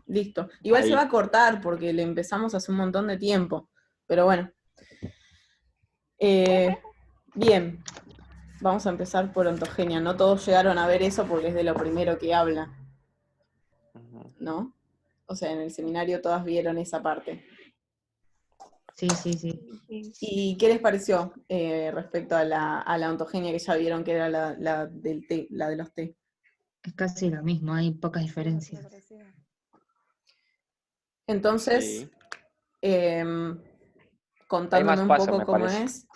listo. Igual se Ahí. va a cortar porque le empezamos hace un montón de tiempo, pero bueno. Bien, vamos a empezar por ontogenia. No todos llegaron a ver eso porque es de lo primero que habla, Ujú. ¿no? O sea, en el seminario todas vieron esa parte. Sí, sí, sí. ¿Y qué les pareció respecto a la ontogenia que ya vieron que era del té, la de los té? Es casi lo mismo, hay pocas diferencias. Entonces, Sí. Hay contándome más un pasos, poco me cómo parece. es.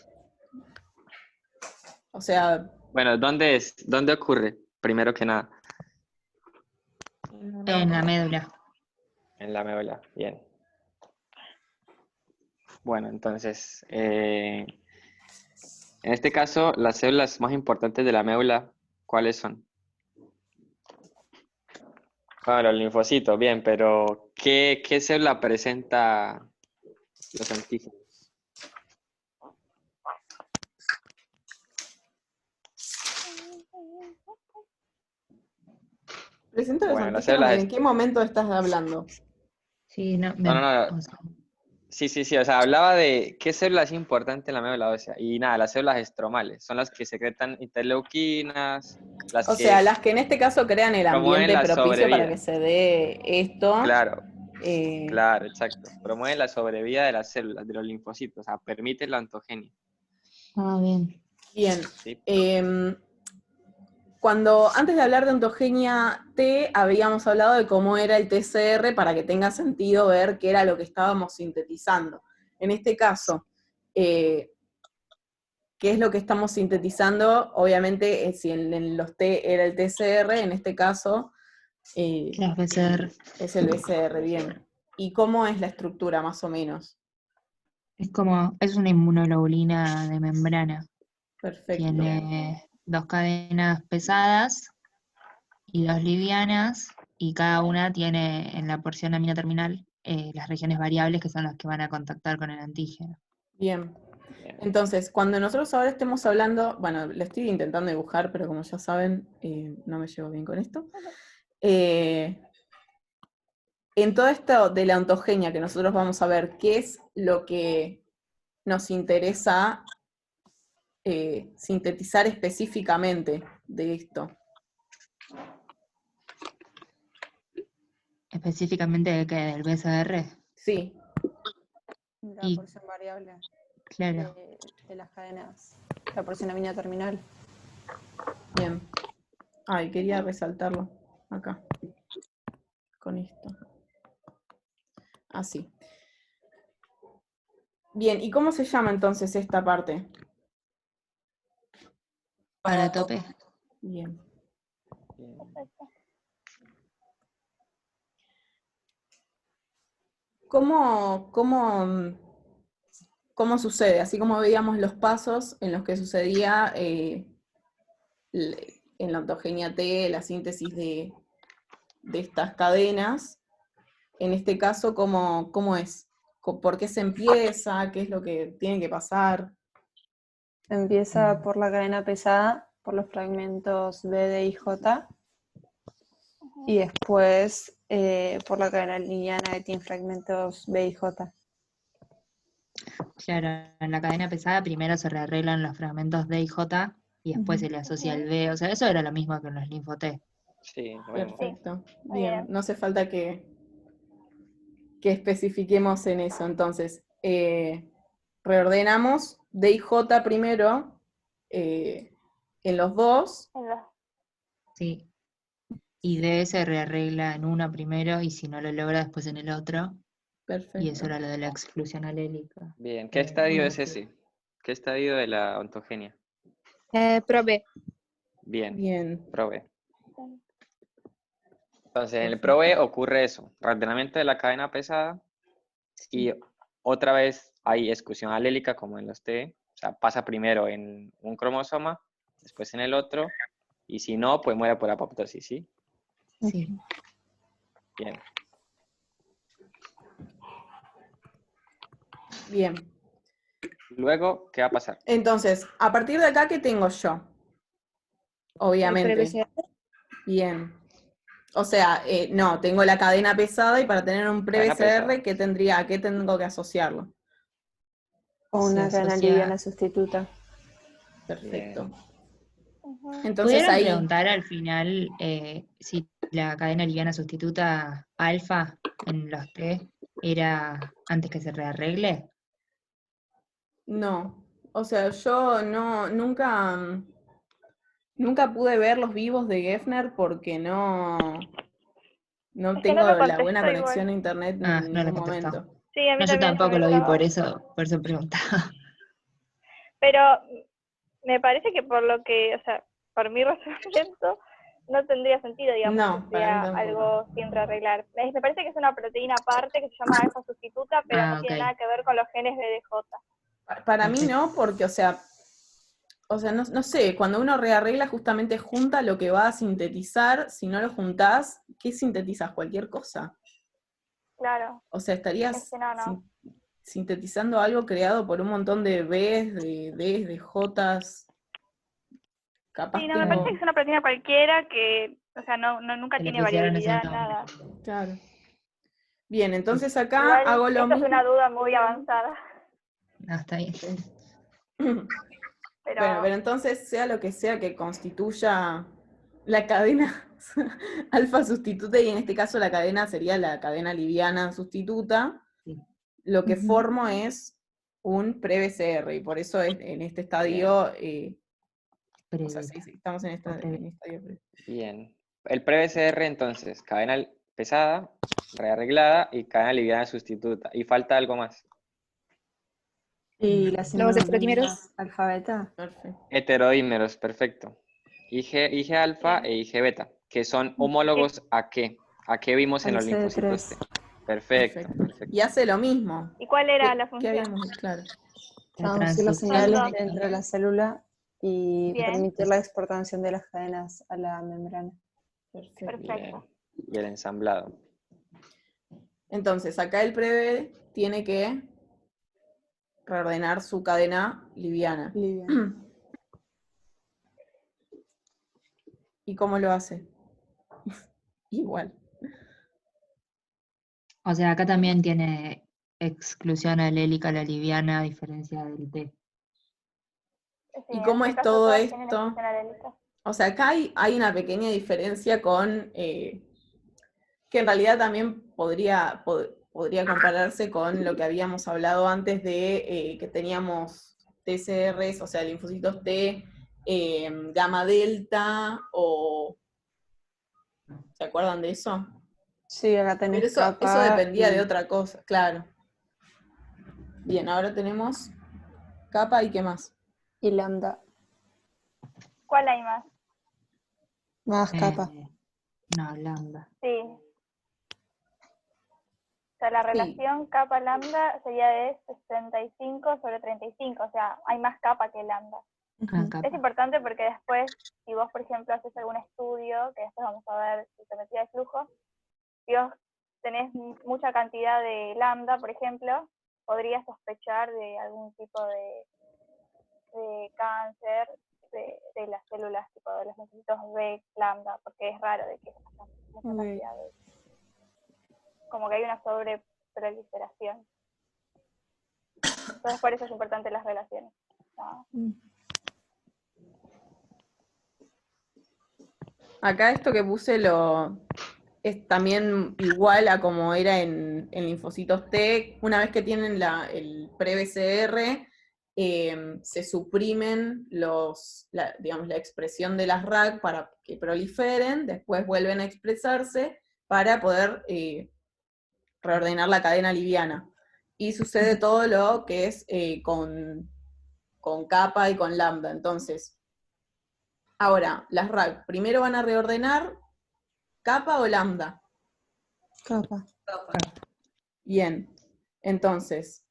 O sea, Bueno, ¿dónde es? ¿Dónde ocurre? Primero que nada, En la médula. en la médula. Bien. Bueno, entonces, en este caso, las células más importantes de la médula, ¿cuáles son? Bueno, los linfocitos, bien, pero ¿qué célula presenta los antígenos? presenta los Bueno, las antígenos, células... ¿en qué momento estás hablando? Sí, no, No, no, no. o sea, Sí, o sea, hablaba de qué célula es importante en la médula ósea. Y nada, las células estromales son las que secretan interleuquinas, las O sea, que las que en este caso crean el promueven ambiente la propicio para que sobrevida. se dé esto. Claro, Eh, claro, exacto. Promueven la sobrevida de las células, de los linfocitos, o sea, permiten la ontogenia. bien. bien. ¿Sí? Cuando antes de hablar de ontogenia T, habíamos hablado de cómo era el TCR para que tenga sentido ver qué era lo que estábamos sintetizando. En este caso, ¿qué es lo que estamos sintetizando? Obviamente, si en los T era el TCR, en este caso Las PCR. es el BCR, bien. ¿Y cómo es la estructura, más o menos? Es una inmunoglobulina de membrana. Perfecto. Tiene dos cadenas pesadas y dos livianas, y cada una tiene en la porción amina terminal las regiones variables que son las que van a contactar con el antígeno. Bien. Bien. Entonces, cuando nosotros ahora estemos hablando, bueno, le estoy intentando dibujar, pero como ya saben, no me llevo bien con esto. En todo esto de la ontogenia que nosotros vamos a ver, ¿qué es lo que nos interesa sintetizar específicamente de esto? Específicamente del BCR. Sí, La Y porción variable claro, de las cadenas, la porción amina terminal. bien. Ay, quería resaltarlo acá, con esto. Así. Bien, ¿y cómo se llama entonces esta parte? para tope. Bien. Bien. ¿Cómo sucede? Así como veíamos los pasos en los que sucedía en la ontogenia T, la síntesis de estas cadenas, en este caso, ¿cómo es? ¿Por qué se empieza? ¿Qué es lo que tiene que pasar? Empieza por la cadena pesada, por los fragmentos B, D y J, y después por la cadena lineana que tiene fragmentos B y J. Claro, en la cadena pesada primero se rearreglan los fragmentos D y J y después se le asocia el B. O sea, eso era lo mismo que en los linfoT. Sí, lo mismo. Perfecto. Bien, no hace falta que especifiquemos en eso. Entonces, reordenamos D y J primero en los dos. Sí. Y D se rearregla en uno primero y si no lo logra después en el otro. Y eso Perfecto. era lo de la exclusión alélica. Bien, ¿qué estadio es ese? ¿Qué estadio de la ontogenia? Probé. Bien, Bien. prove. Entonces, en el Perfecto. prove ocurre eso, ordenamiento de la cadena pesada y otra vez hay exclusión alélica como en los T, o sea, pasa primero en un cromosoma, después en el otro, y si no, pues muere por apoptosis, ¿sí? Sí. Bien. Bien. Luego, ¿qué va a pasar? Entonces, a partir de acá, ¿qué tengo yo? Obviamente. PBCR. Bien. O sea, no, tengo la cadena pesada y para tener un Cadena pesada. pre-BCR, ¿a qué tengo que asociarlo? O una Se cadena asocia- liviana sustituta. Perfecto. Bien. Ujú. Entonces ¿Pudieron ahí, preguntar al final si la cadena liviana sustituta alfa en los T era antes que se rearregle? no. O sea, yo nunca pude ver los vivos de Geffner porque no Es que no tengo lo la buena contestó conexión a igual. internet Ah, en no lo ningún contestó. momento. Sí, a mí No, yo también se tampoco me lo vi, traba. por eso preguntaba. Pero me parece que por lo que, o sea, por mi razonamiento, no tendría sentido, digamos, No, que para mí sea tampoco. algo sin rearreglar. Me parece que es una proteína aparte que se llama alfa sustituta, pero no Ah, tiene ok. nada que ver con los genes de DJ. Para mí Perfecto. no, porque, no sé, cuando uno rearregla justamente junta lo que va a sintetizar, si no lo juntás, ¿qué sintetizas? Cualquier cosa. Claro, O sea, es estarías que no. sintetizando algo creado por un montón de Bs, de Ds, de Js. Sí, Capaz no, me parece que tengo. es una proteína cualquiera que, o sea, nunca Que le tiene pusieron ese variabilidad, nombre. nada. Claro. Bien, entonces acá Igual, hago lo esto es mismo. una duda muy avanzada, Ah, está bien. Bueno, pero entonces, sea lo que sea que constituya la cadena alfa sustituta, y en este caso la cadena sería la cadena liviana sustituta, Sí. lo que Ujú. formo es un pre-BCR, y por eso en este estadio, o sea, Pre-beta. sí, estamos en O pre-beta. estadio pre. Bien. El pre-BCR entonces, cadena pesada, rearreglada y cadena liviana sustituta. Y falta algo más. Y las Los inmunoglobulanas alfa beta. Perfecto. Heterodímeros, perfecto. IG alfa Bien. e IG beta, que son homólogos ¿a qué? ¿A qué vimos en Al los linfocitos T? CD3. Perfecto, Perfecto. perfecto. Y hace lo mismo. ¿Y cuál era la ¿Qué función? habíamos claro? La Traducir las Son señales dos. dentro de la célula y Bien, permitir la exportación de las cadenas a la membrana. Perfecto. perfecto. Bien. Y el ensamblado. Entonces, acá el pre tiene que reordenar su cadena liviana. Liviana. ¿Y cómo lo hace? Igual. O sea, acá también tiene exclusión alélica la liviana a diferencia del T. Sí, ¿Y en cómo este es caso todo todas tienen esto? exclusión alélica. O sea, acá hay una pequeña diferencia con, que en realidad también podría compararse con lo que habíamos hablado antes de que teníamos TCRs, o sea, linfocitos T, gamma delta, o ¿se acuerdan de eso? Sí, acá Pero tenés eso capa dependía de otra cosa, claro. Bien, ahora tenemos capa y qué más. y lambda. ¿Cuál hay más? Más capa. No, lambda. Sí. O sea, la Sí. relación capa-lambda sería de 65/35, o sea, hay más capa que lambda. Ah, Ujú. capa. Es importante porque después, si vos, por ejemplo, haces algún estudio, que después vamos a ver citometría de flujo, si vos tenés mucha cantidad de lambda, por ejemplo, podrías sospechar de algún tipo de cáncer de las células, tipo de los linfocitos B, lambda, porque es raro de que haya mucha Ok. cantidad de, como que hay una sobreproliferación. Entonces por eso es importante las relaciones. ¿No? Acá esto que puse es también igual a como era en linfocitos T. Una vez que tienen el pre-BCR, se suprimen digamos, la expresión de las RAC para que proliferen, después vuelven a expresarse para poder reordenar la cadena liviana. Y sucede todo lo que es con capa y con lambda. Entonces, ahora, las RAC primero van a reordenar capa o lambda. Capa. Bien, entonces,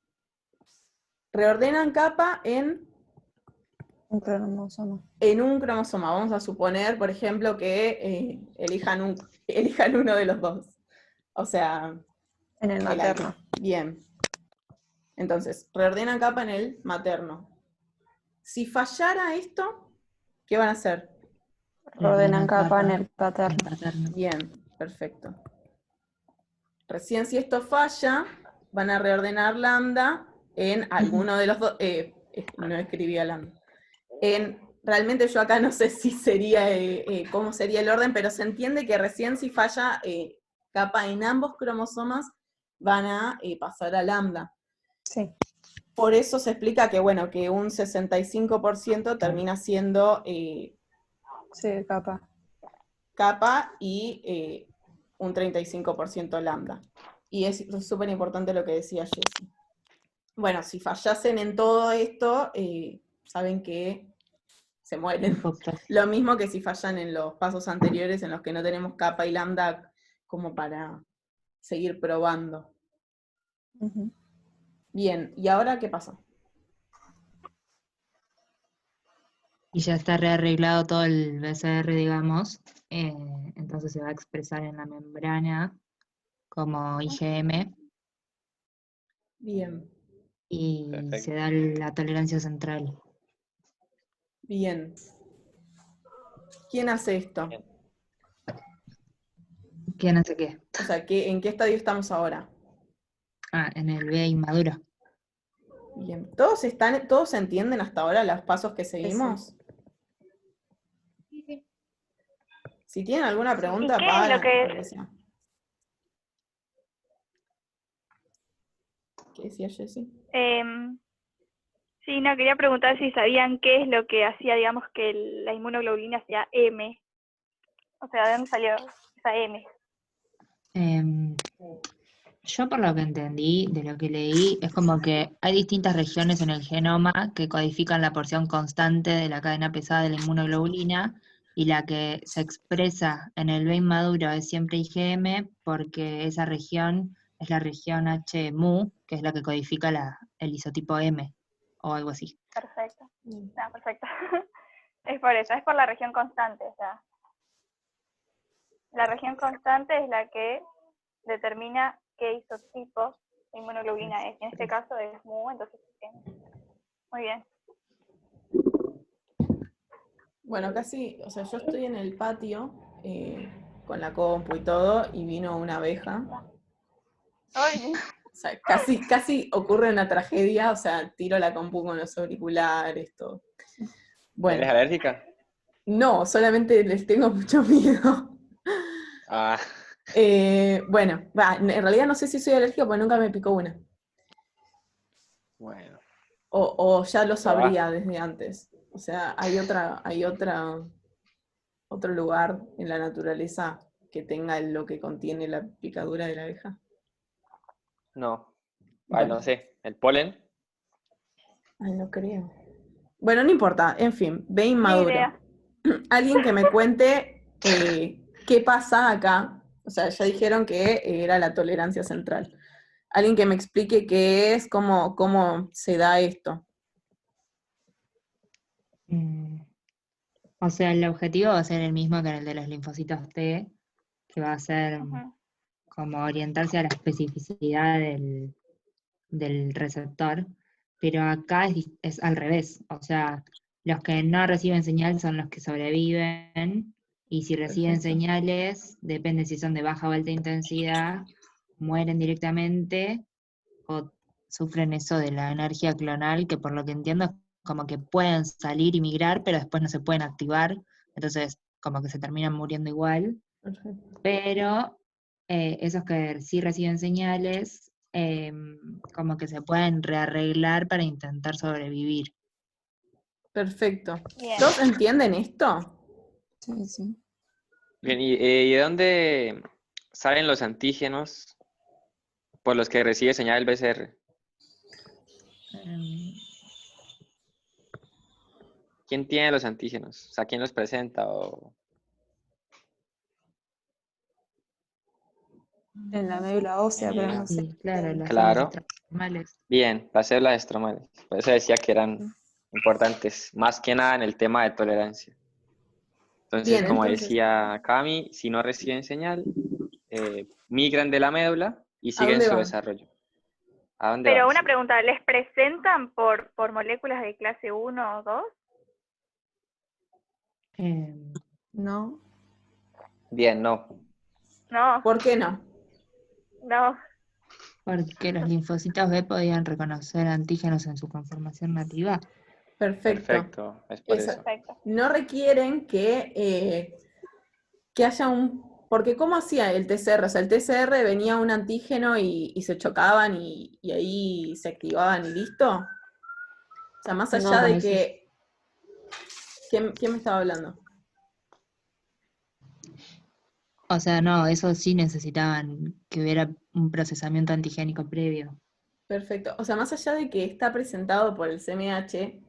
reordenan capa Un cromosoma. en un cromosoma. Vamos a suponer, por ejemplo, que elijan uno de los dos. O sea, En el materno. Bien. Entonces, reordenan capa en el materno. Si fallara esto, ¿qué van a hacer? Reordenan capa en el paterno. Bien. Perfecto. Recién si esto falla, van a reordenar lambda en alguno de los dos. No escribía lambda. Realmente yo acá no sé si sería, cómo sería el orden, pero se entiende que recién si falla capa en ambos cromosomas, van a pasar a lambda. Sí, Por eso se explica que, bueno, que un 65% termina siendo sí, capa. capa y un 35% lambda. Y es súper importante lo que decía Jessie. Bueno, si fallasen en todo esto, saben que se mueren. Lo mismo que si fallan en los pasos anteriores en los que no tenemos capa y lambda como para seguir probando. Ujú. Bien, ¿y ahora qué pasa? Y ya está rearreglado todo el BCR, digamos, entonces se va a expresar en la membrana como IgM Bien, y se Perfecto. da la tolerancia central. bien. ¿Quién hace esto? Bien. ¿Qué no sé qué? O sea, ¿en qué estadio estamos ahora? Ah, en el B inmaduro. Bien. ¿Todos entienden hasta ahora los pasos que seguimos? Si tienen alguna ¿Y pregunta, qué es lo para lo que que... sea. ¿Qué decía Jessie? sí, no, quería preguntar si sabían qué es lo que hacía, digamos, que la inmunoglobulina sea M. O sea, ¿de dónde salió esa M? Yo por lo que entendí, de lo que leí, es como que hay distintas regiones en el genoma que codifican la porción constante de la cadena pesada de la inmunoglobulina y la que se expresa en el B inmaduro es siempre IgM porque esa región es la región HMU, que es la que codifica el isotipo M o algo así. Perfecto. Ah, perfecto. Es por eso, es por la región constante. O sea, la región constante es la que determina qué isotipo de inmunoglobulina es. En este caso es MU, entonces M. Muy bien. Bueno, casi, o sea, yo estoy en el patio con la compu y todo, y vino una abeja. Ay, O sea, casi ocurre una tragedia, o sea, tiro la compu con los auriculares, todo. Bueno, ¿Eres alérgica? no, solamente les tengo mucho miedo. Ah, Bueno, en realidad no sé si soy alérgica porque nunca me picó una. bueno. O ya lo Probá. sabría desde antes. O sea, otro lugar en la naturaleza que tenga lo que contiene la picadura de la abeja. No. Ay, Bueno, no sé. ¿El polen? ay, no creo. Bueno, no importa, en fin, ve ni inmaduro. idea. Alguien que me cuente qué pasa acá. O sea, ya dijeron que era la tolerancia central. Alguien que me explique qué es, cómo se da esto. Mm, O sea, el objetivo va a ser el mismo que en el de los linfocitos T, que va a ser Ujú. como orientarse a la especificidad del receptor, pero acá es al revés, o sea, los que no reciben señal son los que sobreviven, y si reciben Perfecto. señales, depende si son de baja o alta intensidad, mueren directamente o sufren eso de la energía clonal, que por lo que entiendo es como que pueden salir y migrar, pero después no se pueden activar, entonces como que se terminan muriendo igual. Perfecto. Pero esos que sí reciben señales, como que se pueden rearreglar para intentar sobrevivir. Perfecto. Bien. ¿Todos entienden esto? Sí, sí. Bien, ¿y de dónde salen los antígenos por los que recibe señal el BCR? Em, ¿Quién tiene los antígenos? O sea, ¿quién los presenta? En la médula ósea, pero no Mira, sé. sí, claro, las células claro. estromales. Bien, las células estromales. Por eso decía que eran importantes, más que nada en el tema de tolerancia. Entonces, Bien, como entonces, decía Cami, si no reciben señal, migran de la médula y ¿a siguen dónde su van? desarrollo. ¿A dónde Pero van? una Sí. pregunta, ¿les presentan por moléculas de clase 1 o 2? Em, No. Bien, no. No, ¿Por qué no? no. Porque los linfocitos B podían reconocer antígenos en su conformación nativa. Perfecto. Perfecto, es por Eso. eso. Perfecto. No requieren que haya porque ¿cómo hacía el TCR? O sea, el TCR venía un antígeno y se chocaban y ahí se activaban y listo. O sea, más allá No, de eso que... ¿Quién me estaba hablando? O sea, no, eso sí necesitaban que hubiera un procesamiento antigénico previo. Perfecto. O sea, más allá de que está presentado por el CMH,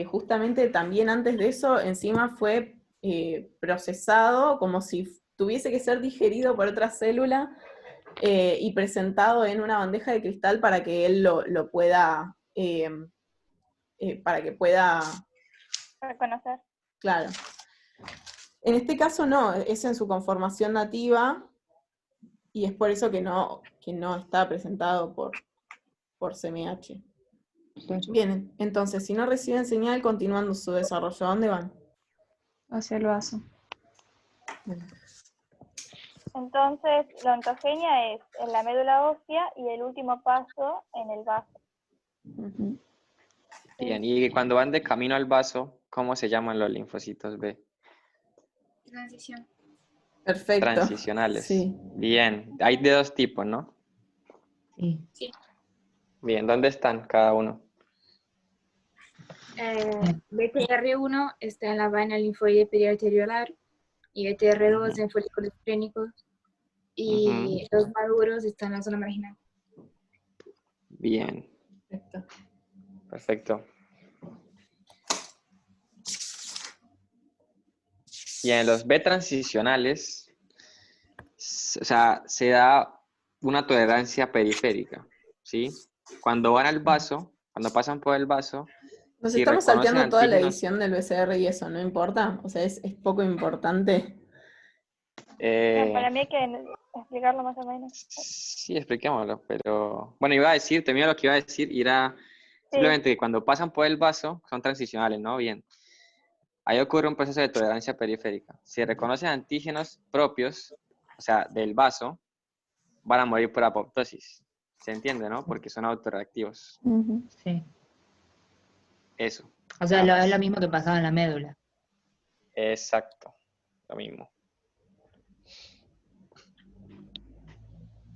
justamente también antes de eso, encima fue procesado como si tuviese que ser digerido por otra célula y presentado en una bandeja de cristal para que él lo pueda, para que pueda, Reconocer. claro. En este caso no, es en su conformación nativa y es por eso que no está presentado por CMH. Bien, entonces, si no reciben señal, continuando su desarrollo, ¿a dónde van? hacia el vaso. Entonces, la ontogenia es en la médula ósea y el último paso en el vaso. Ujú. Bien, y cuando van de camino al vaso, ¿cómo se llaman los linfocitos B? Transición. Perfecto. Transicionales. Sí. Bien, hay de dos tipos, ¿no? Sí. Bien, ¿dónde están cada uno? BTR1 está en la vaina linfoide periarteriolar y BTR2 en folículos clínicos y los maduros están en la zona marginal. Bien, Perfecto. perfecto. Bien, los B transicionales, o sea, se da una tolerancia periférica, ¿sí? Cuando van al vaso, cuando pasan por el vaso, Nos si estamos reconocen salteando toda la antígenos, edición del BCR y eso, ¿no importa? O sea, es poco importante. Para mí hay que explicarlo más o menos. sí, expliquémoslo, pero bueno, iba a decir, termino lo que iba a decir, y era Sí. simplemente que cuando pasan por el vaso, son transicionales, ¿no? Bien. Ahí ocurre un proceso de tolerancia periférica. Si reconocen antígenos propios, o sea, del vaso, van a morir por apoptosis. ¿Se entiende, no? Porque son autorreactivos. Ujú. Sí. Eso. O sea, nada es más. lo mismo que pasaba en la médula. Exacto. Lo mismo.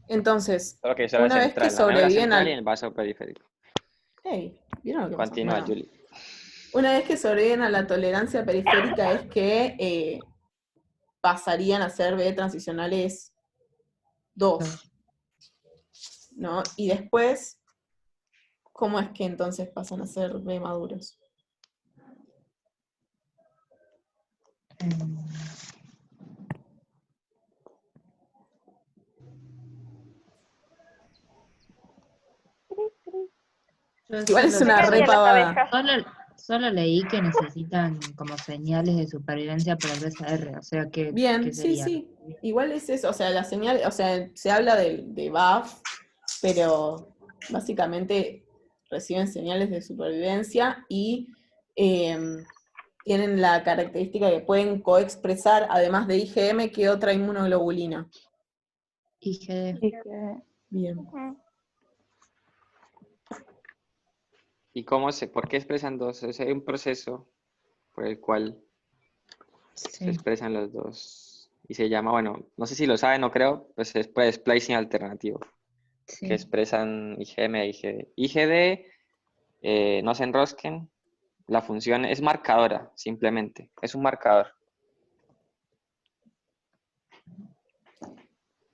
Entonces, Solo que solo es una vez que central, la médula sobreviven central y al... el vaso periférico. Hey, ¿vieron lo que pasó? Continúa, Bueno, Julie. una vez que sobreviven a la tolerancia periférica es que pasarían a ser B transicionales 2, ¿no? Y después, ¿cómo es que entonces pasan a ser B maduros? Yo Igual es solo, una Vengan y a las repavada. abejas. solo leí que necesitan como señales de supervivencia por el BCR, o sea, Bien, ¿qué sí, sería? sí. Igual es eso, o sea, la señal, o sea, se habla de BAF, pero básicamente reciben señales de supervivencia y tienen la característica que pueden coexpresar, además de IgM, que otra inmunoglobulina. IgD. Y que Bien. Ujú. ¿Y por qué expresan dos? O sea, hay un proceso por el cual se Sí. expresan los dos. Y se llama, bueno, no sé si lo saben, no creo, pues es splicing alternativo, que Sí. expresan IgM e IgD. IgD, no se enrosquen, la función es marcadora, simplemente, es un marcador.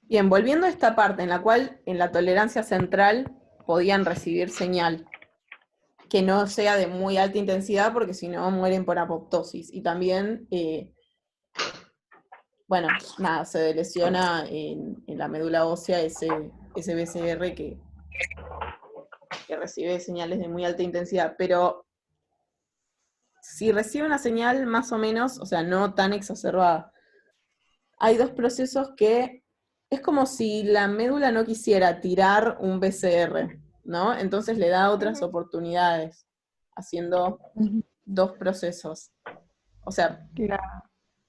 Bien, volviendo a esta parte en la cual en la tolerancia central podían recibir señal que no sea de muy alta intensidad porque si no mueren por apoptosis. Y también, bueno, nada, se lesiona en la médula ósea ese BCR que recibe señales de muy alta intensidad. Pero si recibe una señal más o menos, o sea, no tan exacerbada, hay dos procesos que es como si la médula no quisiera tirar un BCR, ¿no? Entonces le da otras Ujú. oportunidades, haciendo dos procesos. O sea,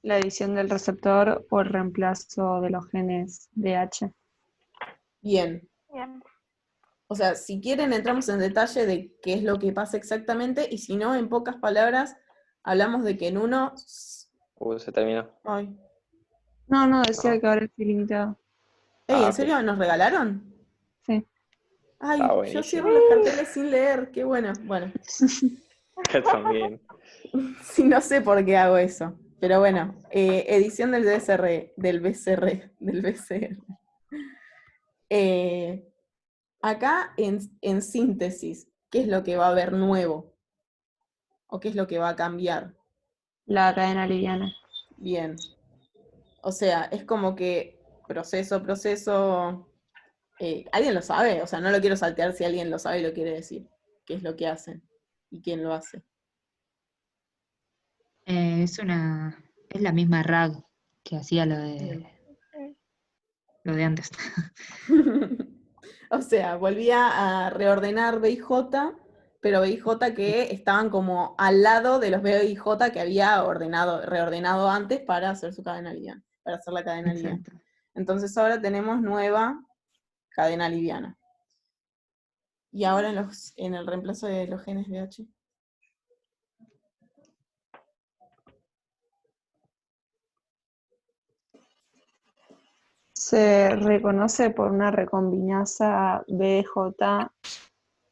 la La edición del receptor o el reemplazo de los genes DH. Bien. Bien. O sea, si quieren entramos en detalle de qué es lo que pasa exactamente, y si no, en pocas palabras, hablamos de que en uno... Se terminó. Ay. No, decía No. que ahora es ilimitado. Ey, ¿en Ok. serio nos regalaron? Sí. Ay, Está yo buenísimo. cierro los carteles sin leer, qué bueno. Bueno, Yo también. sí, no sé por qué hago eso. Pero bueno, edición del BCR. Acá, en síntesis, ¿qué es lo que va a haber nuevo? ¿O qué es lo que va a cambiar? La cadena liviana. Bien. O sea, es como que proceso, ¿alguien lo sabe? O sea, no lo quiero saltear si alguien lo sabe y lo quiere decir. ¿Qué es lo que hacen? ¿Y quién lo hace? Es la misma RAG que hacía Bien. lo de antes. O sea, volvía a reordenar BIJ, pero BIJ que estaban como al lado de los BIJ que había reordenado antes para hacer su cadena liviana, para hacer la cadena liviana. Exacto. Entonces ahora tenemos nueva cadena liviana. Y ahora en el reemplazo de los genes BH. Se reconoce por una recombinasa BJ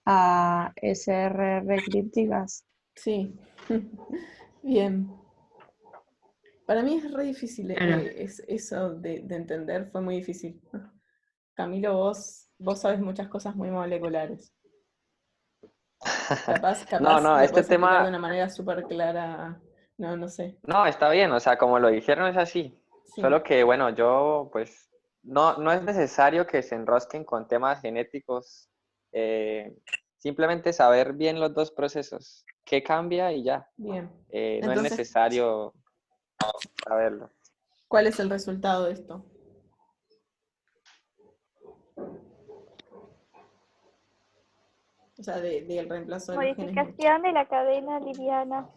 a SRR crípticas. Sí. Bien. Para mí es re difícil, Claro. eso de entender, fue muy difícil. Camilo, vos sabes muchas cosas muy moleculares. Capaz No, lo este puedes explicar de tema, una manera súper clara. No sé. no, está bien, o sea, como lo dijeron es así. Sí. Solo que, bueno, yo, pues, no es necesario que se enrosquen con temas genéticos. Simplemente saber bien los dos procesos. ¿Qué cambia y ya? Bien. No es Entonces, necesario saberlo. ¿cuál es el resultado de esto? O sea, del reemplazo de los genes. Modificación de la cadena liviana.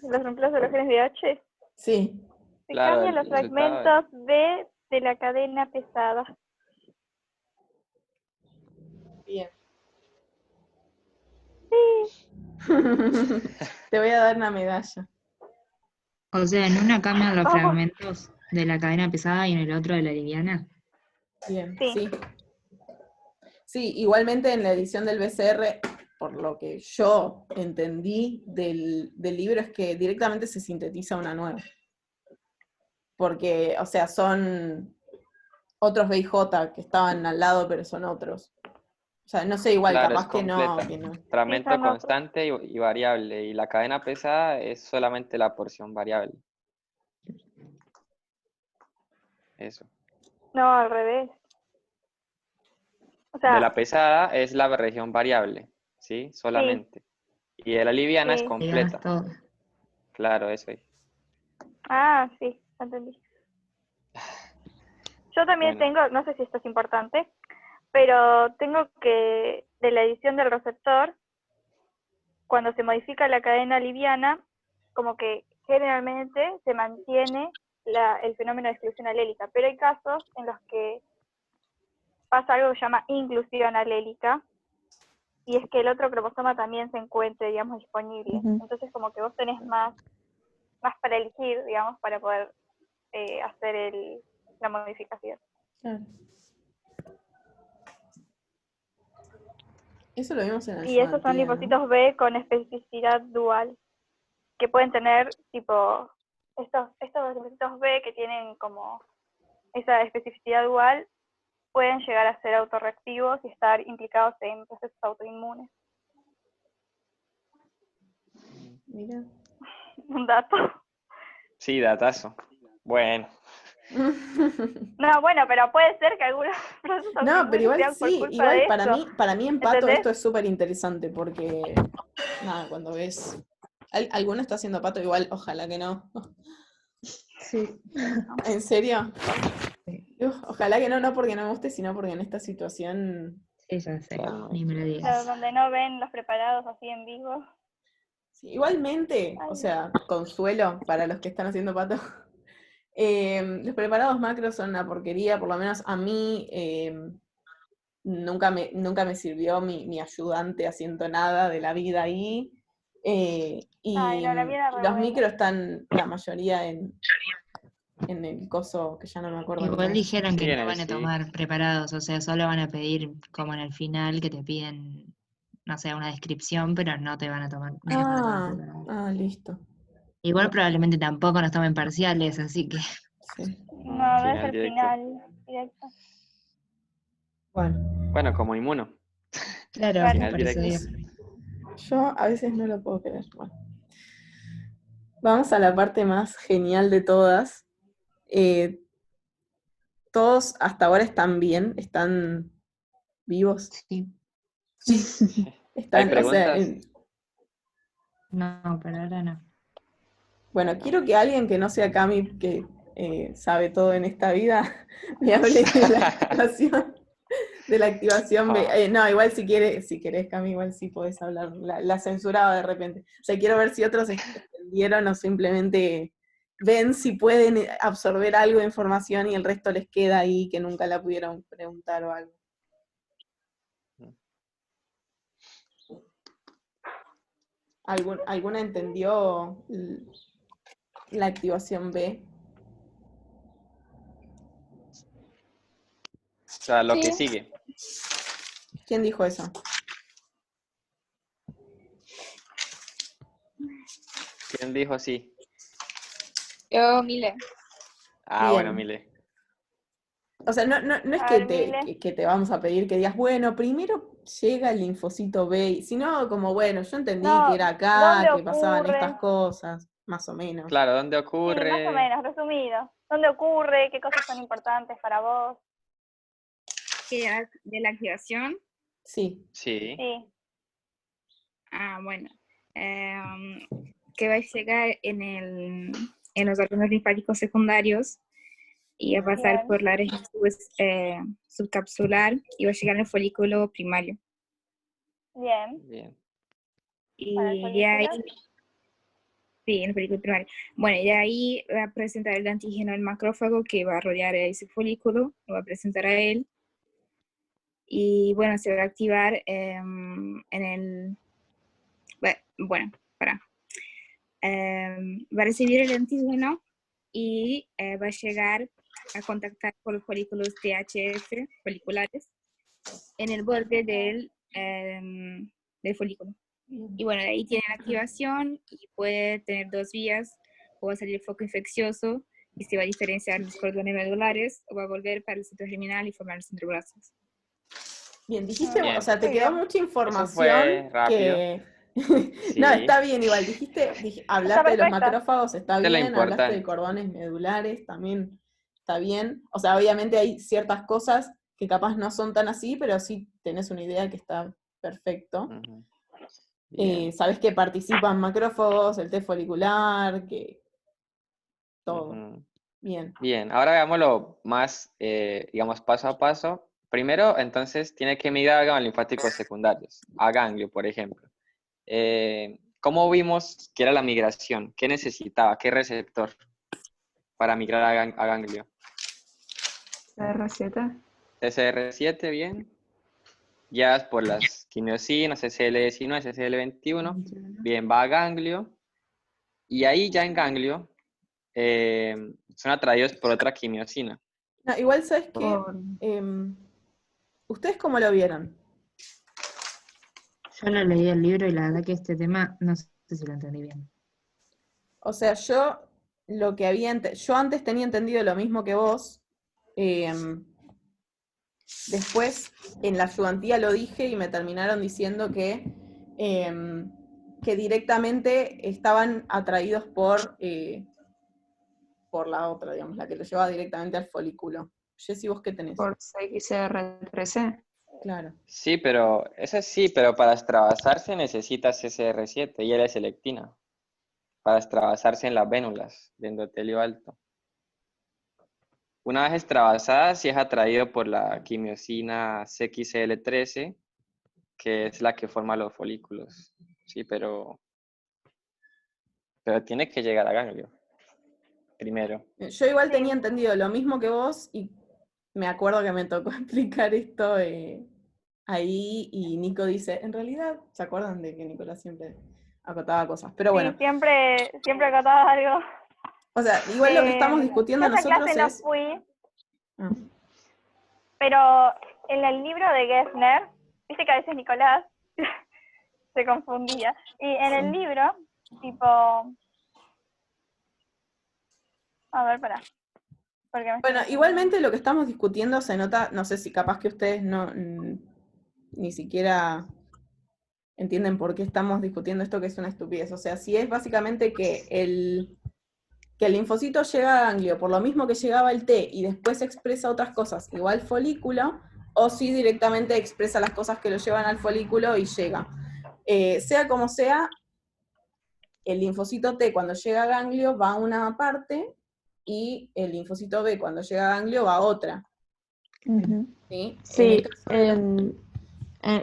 Los reemplazos de los genes de H. Sí. Se Claro, cambian el los resultado. fragmentos B de la cadena pesada. Bien. Sí. Te voy a dar una medalla. O sea, en una cambian los Vamos. fragmentos de la cadena pesada y en el otro de la liviana. Bien, Sí. sí. Sí, igualmente en la edición del BCR, por lo que yo entendí del libro, es que directamente se sintetiza una nueva. Porque, o sea, son otros BIJ que estaban al lado, pero son otros. O sea, no sé, igual, Claro, capaz es que no. completa. Fragmento son otros. constante y variable. Y la cadena pesada es solamente la porción variable. Eso. No, al revés. O De sea, la pesada es la región variable, ¿sí? Solamente. Y de la liviana es sí. Livianas completa. todo. Claro, eso es. Sí, entendí. Yo también Bueno, tengo, no sé si esto es importante, pero tengo que, de la edición del receptor, cuando se modifica la cadena liviana, como que generalmente se mantiene el fenómeno de exclusión alélica, pero hay casos en los que pasa algo que se llama inclusión alélica, y es que el otro cromosoma también se encuentre, digamos, disponible. Entonces como que vos tenés más para elegir, digamos, para poder hacer la modificación. Claro. Eso lo vimos en Y esos son ayudantía, ¿no? linfocitos B con especificidad dual, que pueden tener, tipo, estos linfocitos B que tienen como esa especificidad dual, pueden llegar a ser autorreactivos y estar implicados en procesos autoinmunes. Mira. Un dato. sí, datazo. Bueno, No, bueno, pero puede ser que algunos procesos No, pero autoinmunes igual sean por sí, culpa igual de eso. para mí en pato ¿Entendés? esto es súper interesante porque, nada, cuando ves, ¿alguno está haciendo pato? Igual, ojalá que no. Sí. ¿En serio? Sí, Ojalá que no, no porque no me guste, sino porque en esta situación, ya sé. claro, Ni me lo Pero digas. donde no ven los preparados así en vivo. Sí, igualmente, o Ay, sea, consuelo para los que están haciendo pato. Los preparados macros son una porquería, por lo menos a mí nunca me sirvió mi ayudante haciendo nada de la vida ahí. ay, Y no, la mía era re los buena. micros están la mayoría en el coso, que ya no me acuerdo Igual cómo es. dijeron Sí, que en no el van a sí. tomar preparados, o sea, solo van a pedir, como en el final, que te piden, no sé, una descripción, pero no te van a tomar, no nos van a tomar preparados. Listo. Igual probablemente tampoco nos tomen parciales, así que Sí. No, no es Final el directo. final directo. Bueno, Bueno, como inmuno. claro, Claro. Final por eso directo. digo. yo a veces no lo puedo creer. Bueno, vamos a la parte más genial de todas. Todos hasta ahora están bien, están vivos. Sí. ¿Hay O sea, preguntas? No, pero ahora no. bueno, Bueno. quiero que alguien que no sea Cami, que sabe todo en esta vida, me hable de la activación B. Ah, No, igual si querés, Cami, igual sí podés hablar. La censuraba de repente. O sea, quiero ver si otros entendieron o simplemente ven si pueden absorber algo de información y el resto les queda ahí que nunca la pudieron preguntar o algo. ¿Alguna entendió la activación B? o sea, lo que Sí. sigue. ¿Quién dijo eso? ¿Quién dijo sí? Yo, Mile. Ah, bueno, Bien. Mile. O sea, no es A que ver, Mile. que te vamos a pedir que digas, bueno, primero llega el linfocito B, sino como, bueno, yo entendí que No, era acá, ¿dónde que pasaban estas ocurre? cosas, más o menos. Claro, ¿dónde Sí, más o ocurre? menos, resumido. ¿Dónde ocurre? ¿Qué cosas son importantes para vos? De la activación. Sí. Sí. Sí. Bueno. Que va a llegar en los órganos linfáticos secundarios y va a pasar Bien. por la región subcapsular y va a llegar al folículo primario. Bien. Bien. Para el Y de ahí, folículo. sí, en el folículo primario. Bueno, y de ahí va a presentar el antígeno al macrófago que va a rodear a ese folículo, lo va a presentar a él. Y bueno, se va a activar en el... Bueno, va a recibir el antígeno y va a llegar a contactar con los folículos THF, foliculares, en el borde del folículo. Y bueno, de ahí tiene la activación y puede tener dos vías, o va a salir foco infeccioso y se va a diferenciar los cordones medulares, o va a volver para el centro germinal y formar los centrobrazos. Bien, dijiste, o Bien. sea, te Muy quedó bien. mucha Eso información fue rápido. que... No, está Sí. bien igual, Está hablaste de los perfecto. macrófagos, está Esto es lo bien, hablaste de importante. cordones medulares, también está bien. O sea, obviamente hay ciertas cosas que capaz no son tan así, pero sí tenés una idea que está perfecto. Ujú. Bien. Sabés que participan macrófagos, el T folicular, que todo. Ujú. Bien. Bien, ahora veámoslo más, digamos, paso a paso. Primero, entonces, tiene que migrar a ganglios linfáticos secundarios, a ganglio, por ejemplo. ¿Cómo vimos que era la migración? ¿Qué necesitaba? ¿Qué receptor para migrar a ganglio? CR7. TCR7, bien. Guiadas por las quimiosinas, SCL19, SCL21. Bien, va a ganglio. Y ahí ya en ganglio son atraídos por otra quimiosina. No, igual sabes que, Por... ¿ustedes cómo lo vieron? Yo no leí el libro y la verdad que este tema no sé si lo entendí bien. O sea, yo lo que yo antes tenía entendido lo mismo que vos. Después en la ayudantía lo dije y me terminaron diciendo que directamente estaban atraídos por la otra, digamos, la que lo llevaba directamente al folículo. Jessy, ¿vos qué tenés? Por XR13. Claro. Sí, pero eso sí, pero para extravasarse necesitas CCR7 y L selectina para extravasarse en las vénulas de endotelio alto. Una vez extravasada, sí es atraído por la quimiosina CXCL13, que es la que forma los folículos. Sí, pero pero tiene que llegar a ganglio primero. Yo igual Sí. tenía entendido lo mismo que vos y me acuerdo que me tocó explicar esto ahí y Nico dice, en realidad, ¿se acuerdan de que Nicolás siempre acotaba cosas? Pero bueno, Sí, siempre acotaba algo. o sea, igual lo que estamos discutiendo Yo a esa nosotros clase no es... fui, Ah, pero en el libro de Gessner, viste que a veces Nicolás se confundía, y en el Sí. libro, tipo, a ver, pará, porque me estoy Bueno, confundiendo. igualmente lo que estamos discutiendo se nota, no sé si capaz que ustedes no ni siquiera entienden por qué estamos discutiendo esto, que es una estupidez. O sea, si es básicamente que el linfocito llega a ganglio por lo mismo que llegaba el T y después expresa otras cosas igual folículo, o si directamente expresa las cosas que lo llevan al folículo y llega. Sea como sea, el linfocito T cuando llega a ganglio va a una parte y el linfocito B cuando llega a ganglio va a otra. Ujú. ¿Sí? Sí,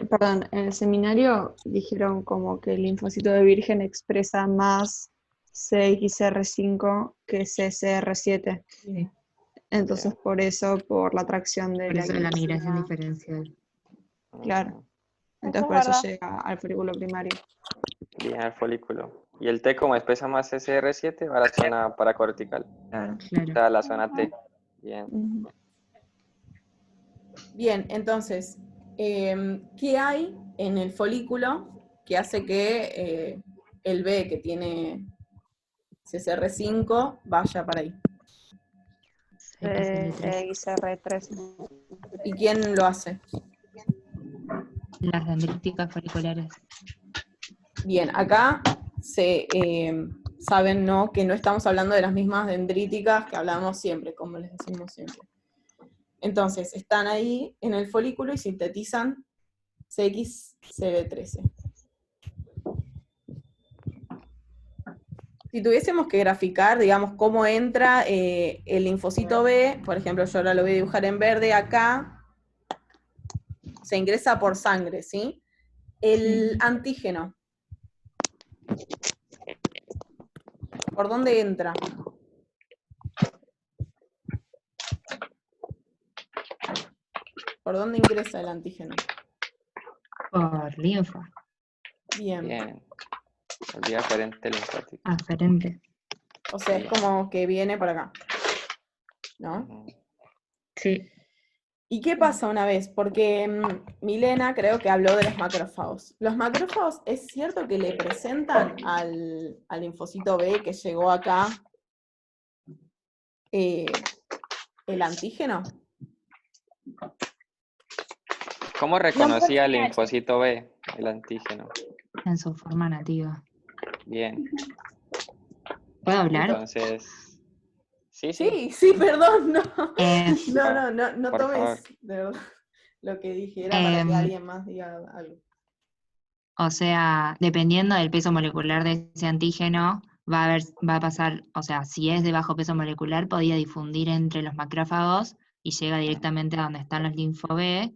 perdón, en el seminario dijeron como que el linfocito de virgen expresa más CXR5 que CCR7. Sí. Entonces, por eso, por la atracción de Por la eso de la migración glicina, diferencial. claro. Ujú. Entonces, es por eso verdad. llega al folículo primario. Bien, al folículo. Y el T, como expresa más SR7, va a la zona paracortical, Claro. o Claro. sea, la zona T. Bien. Ujú. Bien, entonces, ¿qué hay en el folículo que hace que el B que tiene CCR5 vaya para ahí? XR3. ¿Y quién lo hace? Las dendríticas folliculares. Bien, acá saben, ¿no?, que no estamos hablando de las mismas dendríticas que hablamos siempre, como les decimos siempre. Entonces, están ahí en el folículo y sintetizan CXCD13. Si tuviésemos que graficar, digamos, cómo entra el linfocito B, por ejemplo, yo ahora lo voy a dibujar en verde, acá se ingresa por sangre, ¿sí? El antígeno, ¿por dónde entra? ¿Por dónde ingresa el antígeno? Por linfa. Bien. Bien. El vía aferente linfático. Aferente. O sea, es como que viene por acá, ¿no? Ujú. Sí. ¿Y qué pasa una vez? Porque Milena creo que habló de los macrófagos. ¿Los macrófagos es cierto que le presentan al linfocito B que llegó acá el antígeno? ¿Cómo reconocía el tiene H. linfocito B, el antígeno? En su forma nativa. Bien. ¿Puedo hablar? Entonces, sí. Sí, perdón, no. Eh, No Por tomes favor. de verdad lo que dije, era para que em, alguien más diga algo. O sea, dependiendo del peso molecular de ese antígeno, va a pasar, o sea, si es de bajo peso molecular, podía difundir entre los macrófagos y llega directamente a donde están los linfo B,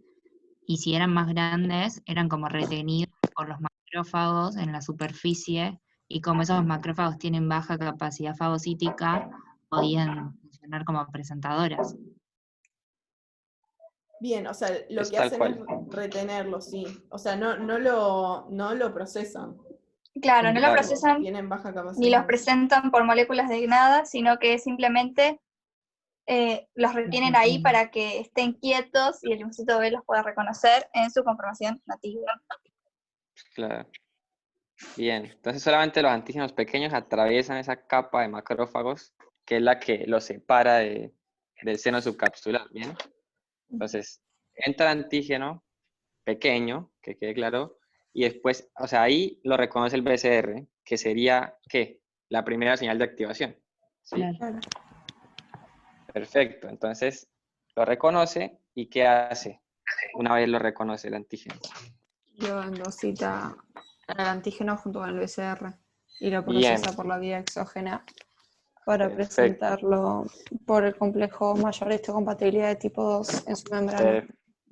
y si eran más grandes, eran como retenidos por los macrófagos en la superficie, y como esos macrófagos tienen baja capacidad fagocítica, podían funcionar como presentadoras. Bien, o sea, lo Es que tal hacen es cual. retenerlo, sí. O sea, no lo procesan. Claro, no lo Claro. procesan Tienen baja capacidad. ni los presentan por moléculas de nada, sino que simplemente los retienen ahí para que estén quietos y el linfocito B los pueda reconocer en su conformación nativa. Claro. Bien. Entonces solamente los antígenos pequeños atraviesan esa capa de macrófagos, que es la que los separa del seno subcapsular. Bien. Entonces, entra el antígeno pequeño, que quede claro, y después, o sea, ahí lo reconoce el BCR, que sería, ¿qué? La primera señal de activación. ¿Sí? Claro. Perfecto. Entonces, lo reconoce y ¿qué hace? Una vez lo reconoce el antígeno. Lo endosita el antígeno junto con el BCR y lo Bien. procesa por la vía exógena para Perfecto. presentarlo por el complejo mayor de compatibilidad de tipo 2 en su membrana.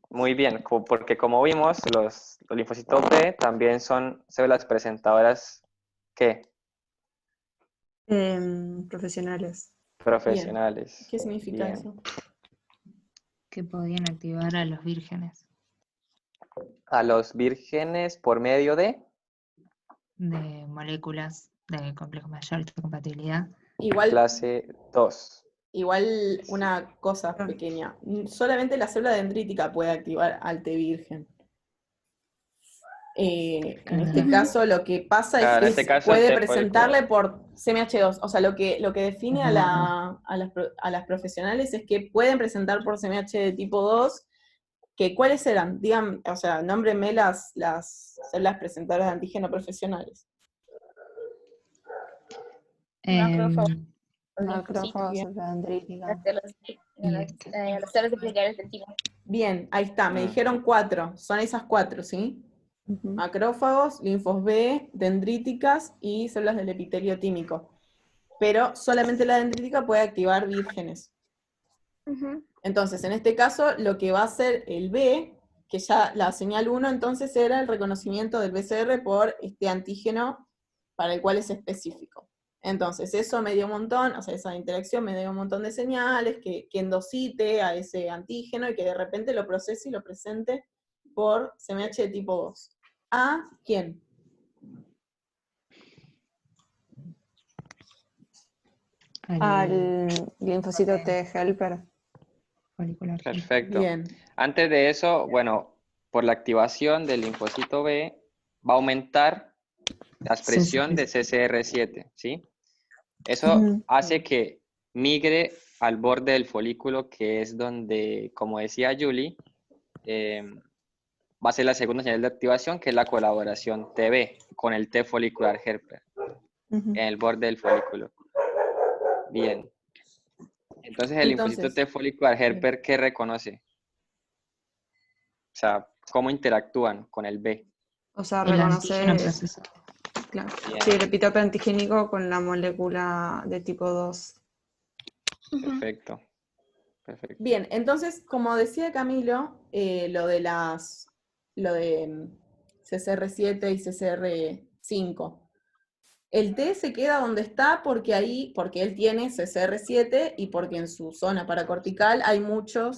Muy bien, porque como vimos, los linfocitos B también son células presentadoras, ¿qué? Profesionales. Profesionales. ¿Qué significa Bien. eso? Que podían activar a los vírgenes A los vírgenes por medio de... de moléculas de complejo mayor de compatibilidad. Igual, Clase 2. igual una cosa pequeña. Solamente la célula dendrítica puede activar al T virgen. En este Ujú. caso lo que pasa Claro, en es este que caso puede T presentarle folículo. por CMH2. O sea, lo que define a las profesionales es que pueden presentar por CMH de tipo 2, que ¿cuáles eran? Digan, o sea, nómbrenme las células presentadoras de antígeno profesionales. Macrófagos, Em, los linfocitos, Macrófagos, bien. célula dendrítica. las células epiteliales del timo. Bien, ahí está, me Mm. dijeron 4, son esas 4, ¿sí? Ujú. Macrófagos, linfos B, dendríticas y células del epitelio tímico. Pero solamente la dendrítica puede activar vírgenes. Entonces, en este caso, lo que va a hacer el B, que ya la señal 1 entonces era el reconocimiento del BCR por este antígeno para el cual es específico. Entonces, eso me dio un montón, o sea, esa interacción me dio un montón de señales que endocite a ese antígeno y que de repente lo procese y lo presente por CMH de tipo 2. ¿A quién? Al linfocito T helper. folicular. Perfecto. Bien. Antes de eso, bueno, por la activación del linfocito B, va a aumentar la expresión de CCR7, ¿sí? Eso Ujú. hace que migre al borde del folículo, que es donde, como decía Julie, va a ser la segunda señal de activación, que es la colaboración TB con el T folicular helper Ujú. en el borde del folículo. Bien. Entonces, el linfocito Entonces, T folicular helper, ¿qué reconoce? O sea, ¿cómo interactúan con el B? O sea, El antígeno reconoce, proceso. claro, Bien, sí, el epitope antigénico con la molécula de tipo 2. perfecto. Perfecto. bien, entonces, como decía Camilo, lo de CCR7 y CCR5. El T se queda donde está porque él tiene CCR7 y porque en su zona paracortical hay mucha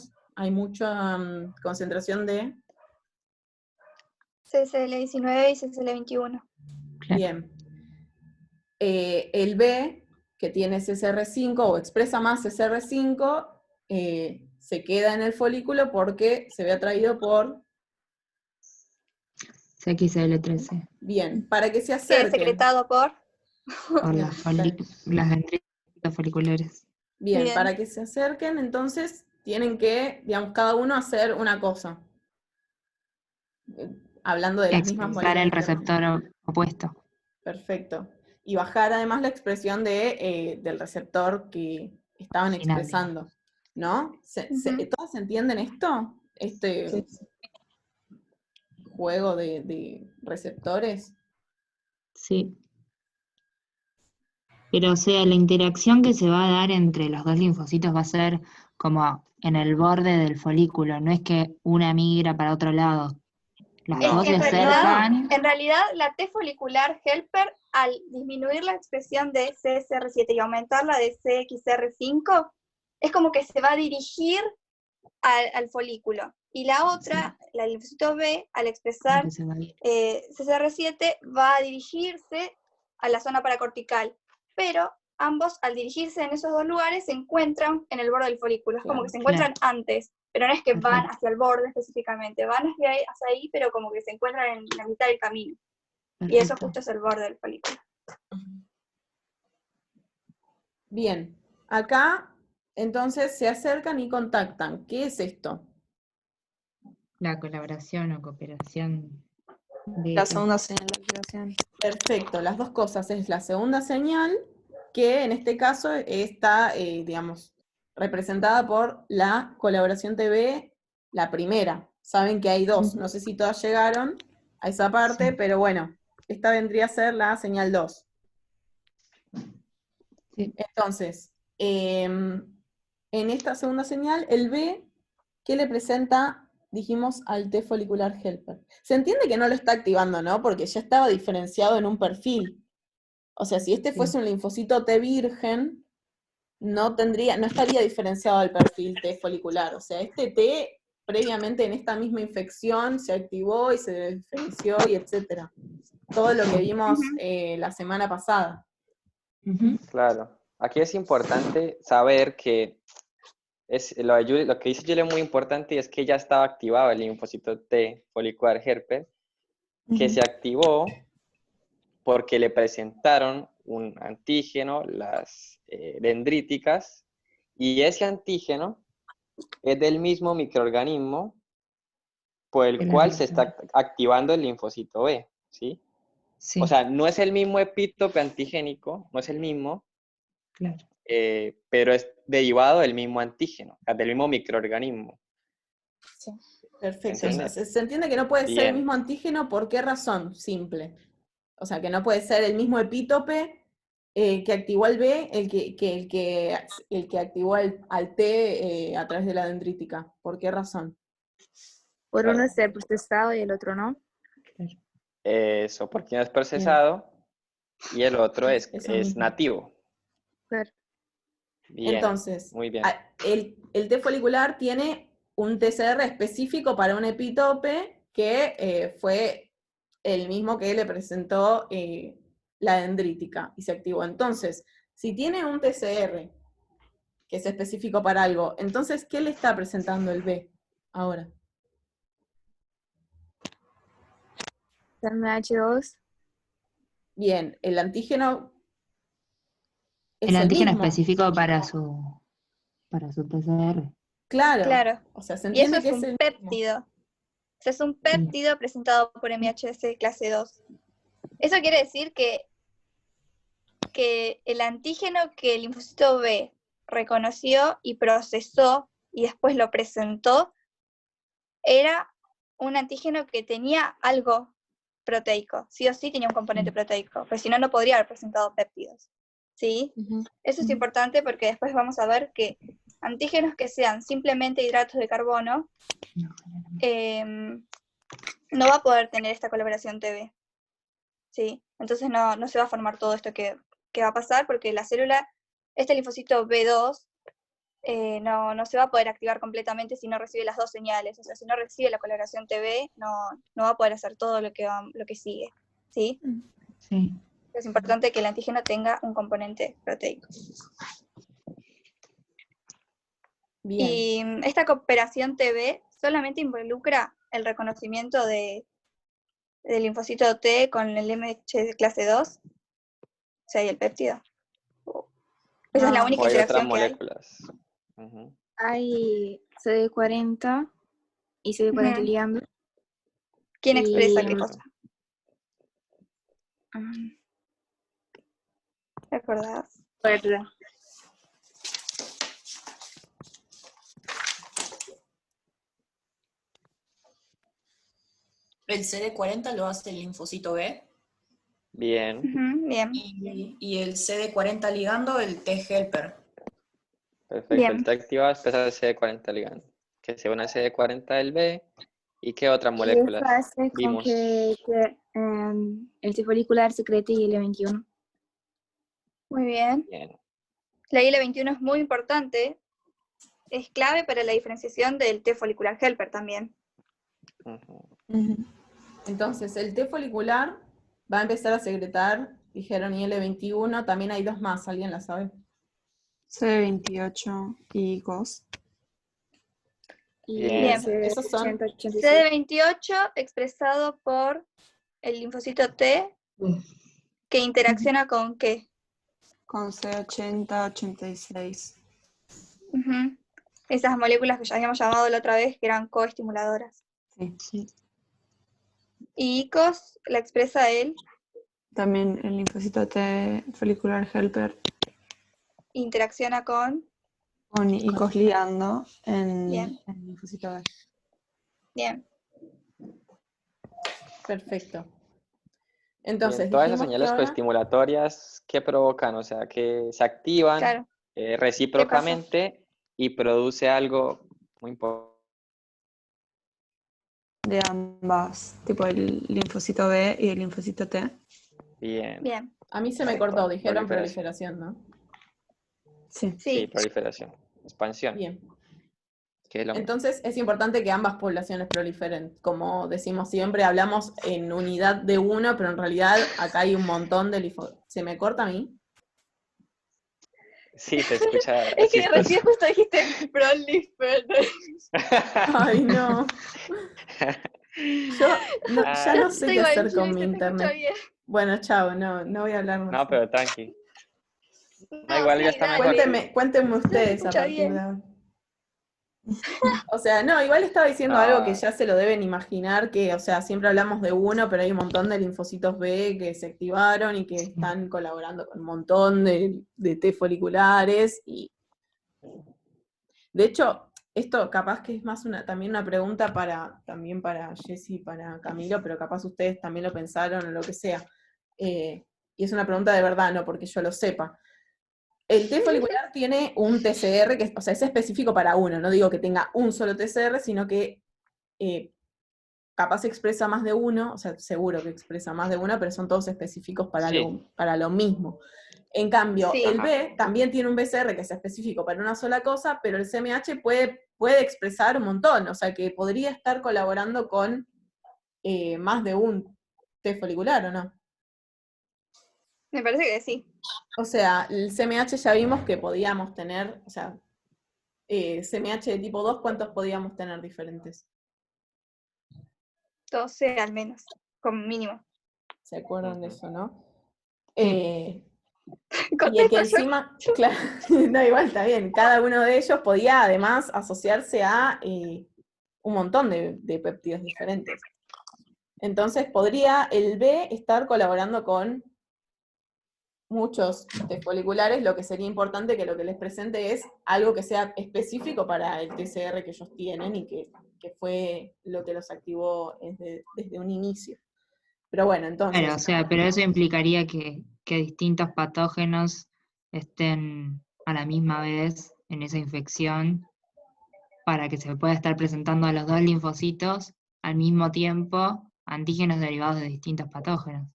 concentración de... CCL19 y CCL21. Claro. Bien. El B, que tiene CCR5 o expresa más CCR5, se queda en el folículo porque se ve atraído por... CXL13. Bien, para que se Que es acerquen. secretado por... Por Bien, las dendríticas foliculares. bien, Bien. para que se acerquen, entonces tienen que, digamos, cada uno hacer una cosa. Hablando de las mismas Expresar el moléculas. receptor opuesto. Perfecto. Y bajar además la expresión del receptor que estaban Sináptico. expresando. ¿No? ¿Todos entienden esto? Este Sí. juego de receptores. Sí. Pero o sea, la interacción que se va a dar entre los dos linfocitos va a ser como en el borde del folículo, no es que una migra para otro lado. Las No. dos se En acercan. realidad, la T folicular helper, al disminuir la expresión de CSR7 y aumentar la de CXR5, es como que se va a dirigir al folículo. Y la otra, la linfocito B, al expresar que se va a ir. CCR7, va a dirigirse a la zona paracortical. Pero ambos, al dirigirse en esos dos lugares, se encuentran en el borde del folículo. Es como que se encuentran antes, pero no es que van Perfecto. hacia el borde específicamente, van hacia ahí, pero como que se encuentran en la mitad del camino. Y Perfecto. eso justo es el borde del folículo. Bien, acá entonces se acercan y contactan. ¿Qué es esto? La colaboración o cooperación de La estos. segunda señal de activación. Perfecto, las dos cosas. Es la segunda señal, que en este caso está, digamos, representada por la colaboración TV, la primera. Saben que hay dos, no sé si todas llegaron a esa parte, Sí. pero bueno, esta vendría a ser la señal 2. Sí. Entonces, en esta segunda señal, el B, ¿qué le presenta, dijimos, al T folicular helper? Se entiende que no lo está activando, ¿no? Porque ya estaba diferenciado en un perfil. O sea, si este fuese un linfocito T virgen, no estaría diferenciado del perfil T folicular. O sea, este T previamente en esta misma infección se activó y se diferenció y etcétera. Todo lo que vimos la semana pasada. Claro. Aquí es importante saber que lo que dice Julia es muy importante y es que ya estaba activado el linfocito T folicular Helper, que se activó porque le presentaron un antígeno, las dendríticas, y ese antígeno es del mismo microorganismo por el cual se está activando el linfocito B, ¿sí? Sí, O sea, no es el mismo epítope antigénico, no es el mismo, claro. pero es derivado del mismo antígeno, del mismo microorganismo. Sí. Perfecto. ¿Entiendes? O sea, se entiende que no puede ser el Bien. mismo antígeno, ¿por qué razón? Simple. O sea, que no puede ser el mismo epítope que activó el B, el que activó al T a través de la dendrítica. ¿Por qué razón? Por Claro. uno es el procesado y el otro no. Eso, porque uno es procesado y el otro es Eso mismo. nativo. Claro. Bien, Entonces, muy bien. el T folicular tiene un TCR específico para un epítope que fue el mismo que le presentó la dendrítica y se activó. Entonces, si tiene un TCR que es específico para algo, entonces, ¿qué le está presentando el B ahora? MH2. Bien, el antígeno es El el antígeno mismo. específico para su PCR. Claro. Claro. O sea, se Y eso entiende es que es un el mismo. péptido. O sea, es un péptido presentado por MHC clase 2. Eso quiere decir que el antígeno que el linfocito B reconoció y procesó y después lo presentó era un antígeno que tenía algo proteico. Sí o sí tenía un componente proteico, pues si no, no podría haber presentado péptidos. ¿Sí? Eso es importante porque después vamos a ver que antígenos que sean simplemente hidratos de carbono no va a poder tener esta colaboración TB. ¿Sí? Entonces no se va a formar todo esto que va a pasar porque la célula, este linfocito B2, no se va a poder activar completamente si no recibe las dos señales. O sea, si no recibe la coloración TB, no va a poder hacer todo lo que sigue. ¿Sí? Sí. Es importante que el antígeno tenga un componente proteico. Bien. Y esta cooperación TB solamente involucra el reconocimiento del linfocito T con el MH de clase 2, o sea, y el péptido. Esa es la única O hay otras interacción que hay. moléculas. Ujú. Hay CD40 y CD40 ligando. ¿Quién Y- expresa qué cosa? ¿Te acordás? Verdad. El CD40 lo hace el linfocito B Bien, Bien, y el CD40 ligando el T-helper. perfecto. Bien. El T activado expresa el CD40 ligando. Que se une al CD40 del B. ¿Y qué otras Y moléculas eso hace con vimos? que el T folicular secrete IL-21. Muy bien. Bien. La IL-21 es muy importante, es clave para la diferenciación del T folicular helper también. Ujú. Entonces, el T folicular va a empezar a secretar, dijeron IL-21, también hay dos más, ¿alguien la sabe? CD28 y GOS. Y Bien. Esos son CD86. CD28 expresado por el linfocito T, que interacciona con ¿qué? Con C80, 86. Esas moléculas que ya habíamos llamado la otra vez, que eran coestimuladoras. Sí. Y ICOS la expresa él, También el linfocito T folicular helper interacciona con... con ICOS ligando en Bien. el linfocito B. Bien. perfecto. Bien, Entonces, todas esas dijimos que señales ahora, coestimulatorias, ¿qué provocan? O sea, que se activan Claro. recíprocamente y produce algo muy importante. De ambas, tipo el linfocito B y el linfocito T. Bien. Bien. A mí se me cortó, dijeron Proliferación. proliferación, ¿no? Sí. Sí, proliferación. Expansión, Bien. que es lo mismo. Entonces es importante que ambas poblaciones proliferen. Como decimos siempre, hablamos en unidad de uno, pero en realidad acá hay un montón de linfocitos. ¿Se me corta a mí? Sí, se escucha Es que chistoso. recién justo dijiste proliferar. Ay, no. Yo ya no sé Estoy qué igual, hacer yo con mi se te escucha internet. bien. Bueno, chao, no voy a hablar más. No, pero tranqui. No, No, igual ya sí, está dale. mejor. Cuéntenme Se ustedes a escucha partir bien. de ahora. O sea, no, igual estaba diciendo algo que No, ya se lo deben imaginar, que, o sea, siempre hablamos de uno, pero hay un montón de linfocitos B que se activaron y que están colaborando con un montón de T foliculares. Y de hecho, esto capaz que es más también una pregunta también para Jessy y para Camilo, pero capaz ustedes también lo pensaron o lo que sea. Y es una pregunta de verdad, no porque yo lo sepa. El T folicular tiene un TCR que, o sea, es específico para uno, no digo que tenga un solo TCR, sino que capaz expresa más de uno, o sea, seguro que expresa más de uno, pero son todos específicos sí. para lo mismo. En cambio, Sí. el Ajá. B también tiene un BCR que es específico para una sola cosa, pero el CMH puede expresar un montón, o sea, que podría estar colaborando con más de un T folicular, ¿o no? Me parece que sí. O sea, el CMH ya vimos que podíamos tener, o sea, CMH de tipo 2, ¿cuántos podíamos tener diferentes? 12 al menos, como mínimo. ¿Se acuerdan de Ujú. eso, no? Sí. Y el que Contesto yo. encima, claro, no, igual está bien, cada uno de ellos podía además asociarse a un montón de péptidos diferentes. Entonces podría el B estar colaborando con muchos T foliculares, lo que sería importante que lo que les presente es algo que sea específico para el TCR que ellos tienen y que fue lo que los activó desde un inicio. Pero bueno, entonces, Claro, o sea, pero eso implicaría que distintos patógenos estén a la misma vez en esa infección para que se pueda estar presentando a los dos linfocitos al mismo tiempo antígenos derivados de distintos patógenos.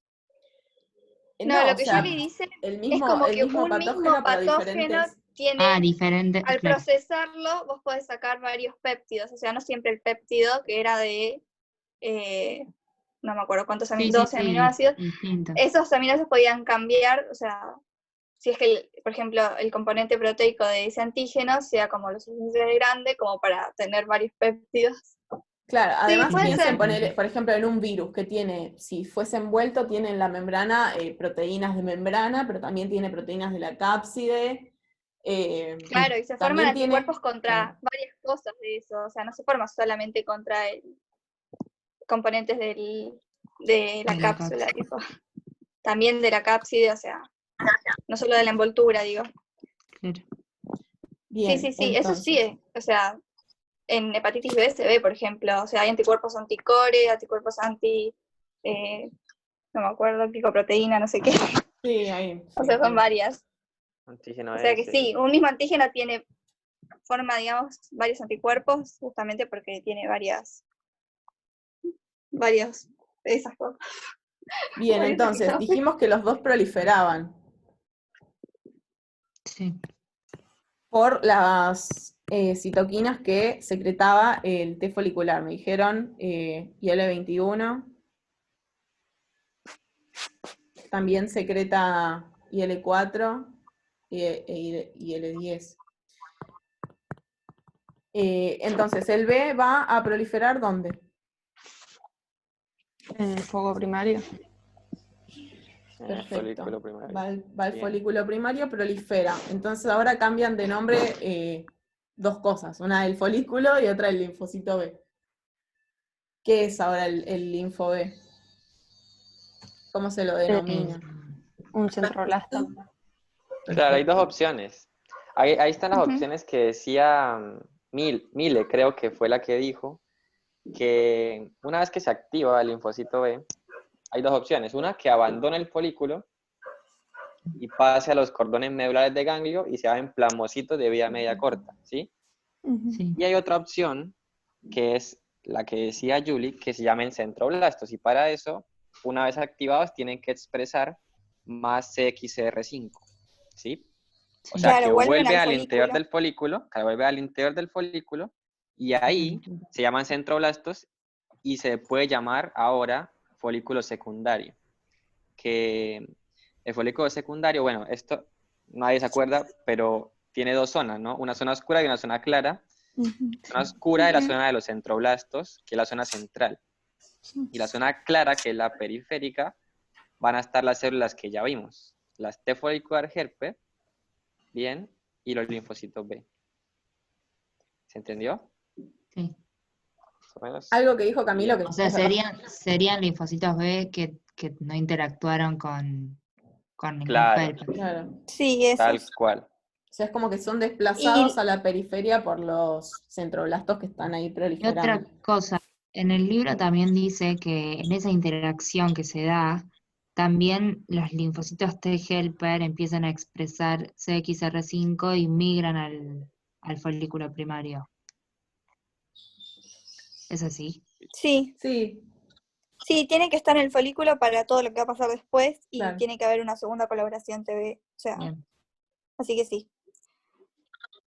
No, no, lo o que sea, Julie dice el es como el que mismo un mismo patógeno, pero patógeno diferentes. Ah, tiene, diferente, al claro. procesarlo, vos podés sacar varios péptidos, o sea, no siempre el péptido que era de, no me acuerdo cuántos Sí, sí, 12 sí, aminoácidos, distintos. esos aminoácidos podían cambiar, o sea, si es que, por ejemplo, el componente proteico de ese antígeno sea como lo suficientemente grande como para tener varios péptidos. Claro, Sí, además puede piensen, ser. por ejemplo, en un virus que tiene, si fuese envuelto, tiene en la membrana proteínas de membrana, pero también tiene proteínas de la cápside. Claro, y se forman También tiene, anticuerpos contra claro, varias cosas de eso, o sea, no se forman solamente contra componentes de la De la cápsula, tipo, también de la cápside, o sea, no solo de la envoltura, digo. Claro. Sí, bien, sí, eso sí, entonces. o sea, en hepatitis B se ve, por ejemplo, o sea, hay anticuerpos anticore, anticuerpos anti, no me acuerdo, picoproteína, no sé qué, Sí, ahí, o sí, sea, son sí. varias. Antígeno O sea que S. sí, un mismo antígeno forma, digamos, varios anticuerpos, justamente porque tiene varios de esas cosas. Bien, Por eso entonces, quizás. dijimos que los dos proliferaban Sí. por las citoquinas que secretaba el T folicular. Me dijeron IL-21, también secreta IL-4 y IL-10. Entonces, el B va a proliferar ¿dónde? En el fuego primario. En el Perfecto. folículo primario. Va al Bien. folículo primario, prolifera. Entonces ahora cambian de nombre dos cosas, una el folículo y otra el linfocito B. ¿Qué es ahora el linfo B? ¿Cómo se lo denomina? Un centroblasta. Claro, hay dos Perfecto. opciones. Ahí están las opciones que decía Mile, creo que fue la que dijo, que una vez que se activa el linfocito B, hay dos opciones. Una, que abandone el folículo y pase a los cordones medulares de ganglio y se haga en plasmocitos de vía media corta, ¿sí? Sí. Y hay otra opción, que es la que decía Julie, que se llaman centroblastos. Y para eso, una vez activados, tienen que expresar más CXCR5, ¿sí? O sea, Claro, que vuelven vuelve al al interior folículo. del folículo, que vuelve al interior del folículo, y ahí se llaman centroblastos y se puede llamar ahora folículo secundario. Que el folículo secundario, bueno, esto nadie se acuerda, pero tiene dos zonas, ¿no? Una zona oscura y una zona clara. La zona oscura es la zona de los centroblastos, que es la zona central. Y la zona clara, que es la periférica, van a estar las células que ya vimos. Las T folicular helper, bien, y los linfocitos B. ¿Se entendió? Sí. Más o menos. Algo que dijo Camilo, que O sea, es verdad. serían linfocitos B que no interactuaron con ningún Claro, helper. Claro. Sí, tal esos. cual. O sea, es como que son desplazados Y a la periferia por los centroblastos que están ahí Y proliferando. otra cosa, en el libro también dice que en esa interacción que se da, también los linfocitos T helper empiezan a expresar CXR5 y migran al folículo primario. ¿Es así? sí, Sí, sí, tiene que estar en el folículo para todo lo que va a pasar después y claro. tiene que haber una segunda colaboración TV. O sea, Bien. así que sí.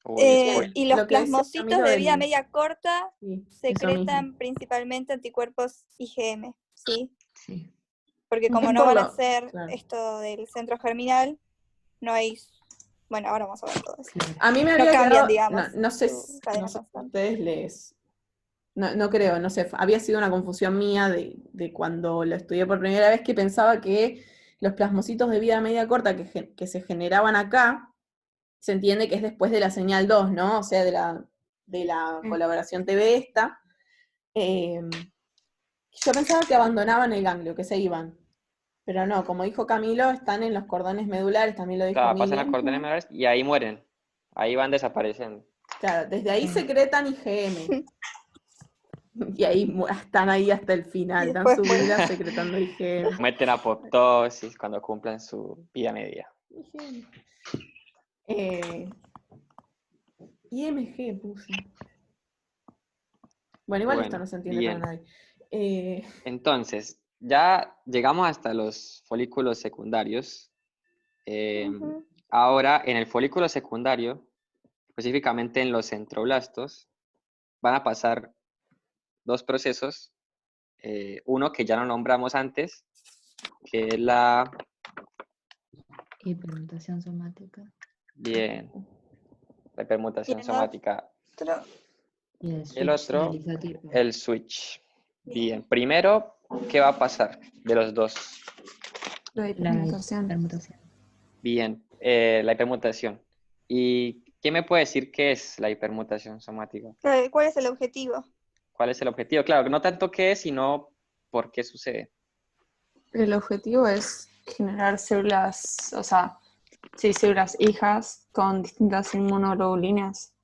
Uy, spoiler. Y los Lo que decía plasmocitos Camilo de vida del- media corta Sí, eso secretan mismo. principalmente anticuerpos IgM, ¿sí? Sí. Porque como Es no por van a lo- hacer claro. esto del centro germinal, no hay... Bueno, ahora vamos a ver todo eso. Claro. A mí me No había cambian, quedado, digamos, no sé, su cadena no sé si a constante. ustedes les, no creo, no sé, había sido una confusión mía de cuando lo estudié por primera vez, que pensaba que los plasmocitos de vida media corta que se generaban acá, se entiende que es después de la señal 2, ¿no? O sea, de la colaboración TV esta. Yo pensaba que abandonaban el ganglio, que se iban. Pero no, como dijo Camilo, están en los cordones medulares, también lo dijo Claro, pasan a Emilia. cordones medulares y ahí mueren. Ahí van desapareciendo. Claro, desde ahí Sí. secretan IgM. Y ahí están ahí hasta el Y final, dan después su mueren. vida secretando IgM. Meten apoptosis cuando cumplen su vida media. IgM. IMG puse. Bueno, igual esto Bueno, no se entiende para bien. nadie. Entonces, ya llegamos hasta los folículos secundarios. Ujú. Ahora, en el folículo secundario, específicamente en los centroblastos, van a pasar dos procesos. Uno que ya no nombramos antes, que es la... Hipermutación somática. Bien, la Y hipermutación el somática. otro, Y el El switch otro, del isotipo. el switch. Bien, primero, ¿qué va a pasar de los dos? La La hipermutación. hipermutación. Bien, la hipermutación. ¿Y qué me puede decir qué es la hipermutación somática? ¿cuál es el objetivo? ¿Cuál es el objetivo? Claro, no tanto qué es, sino por qué sucede. El objetivo es generar células, o sea, sí, células hijas con distintas inmunoglobulinas.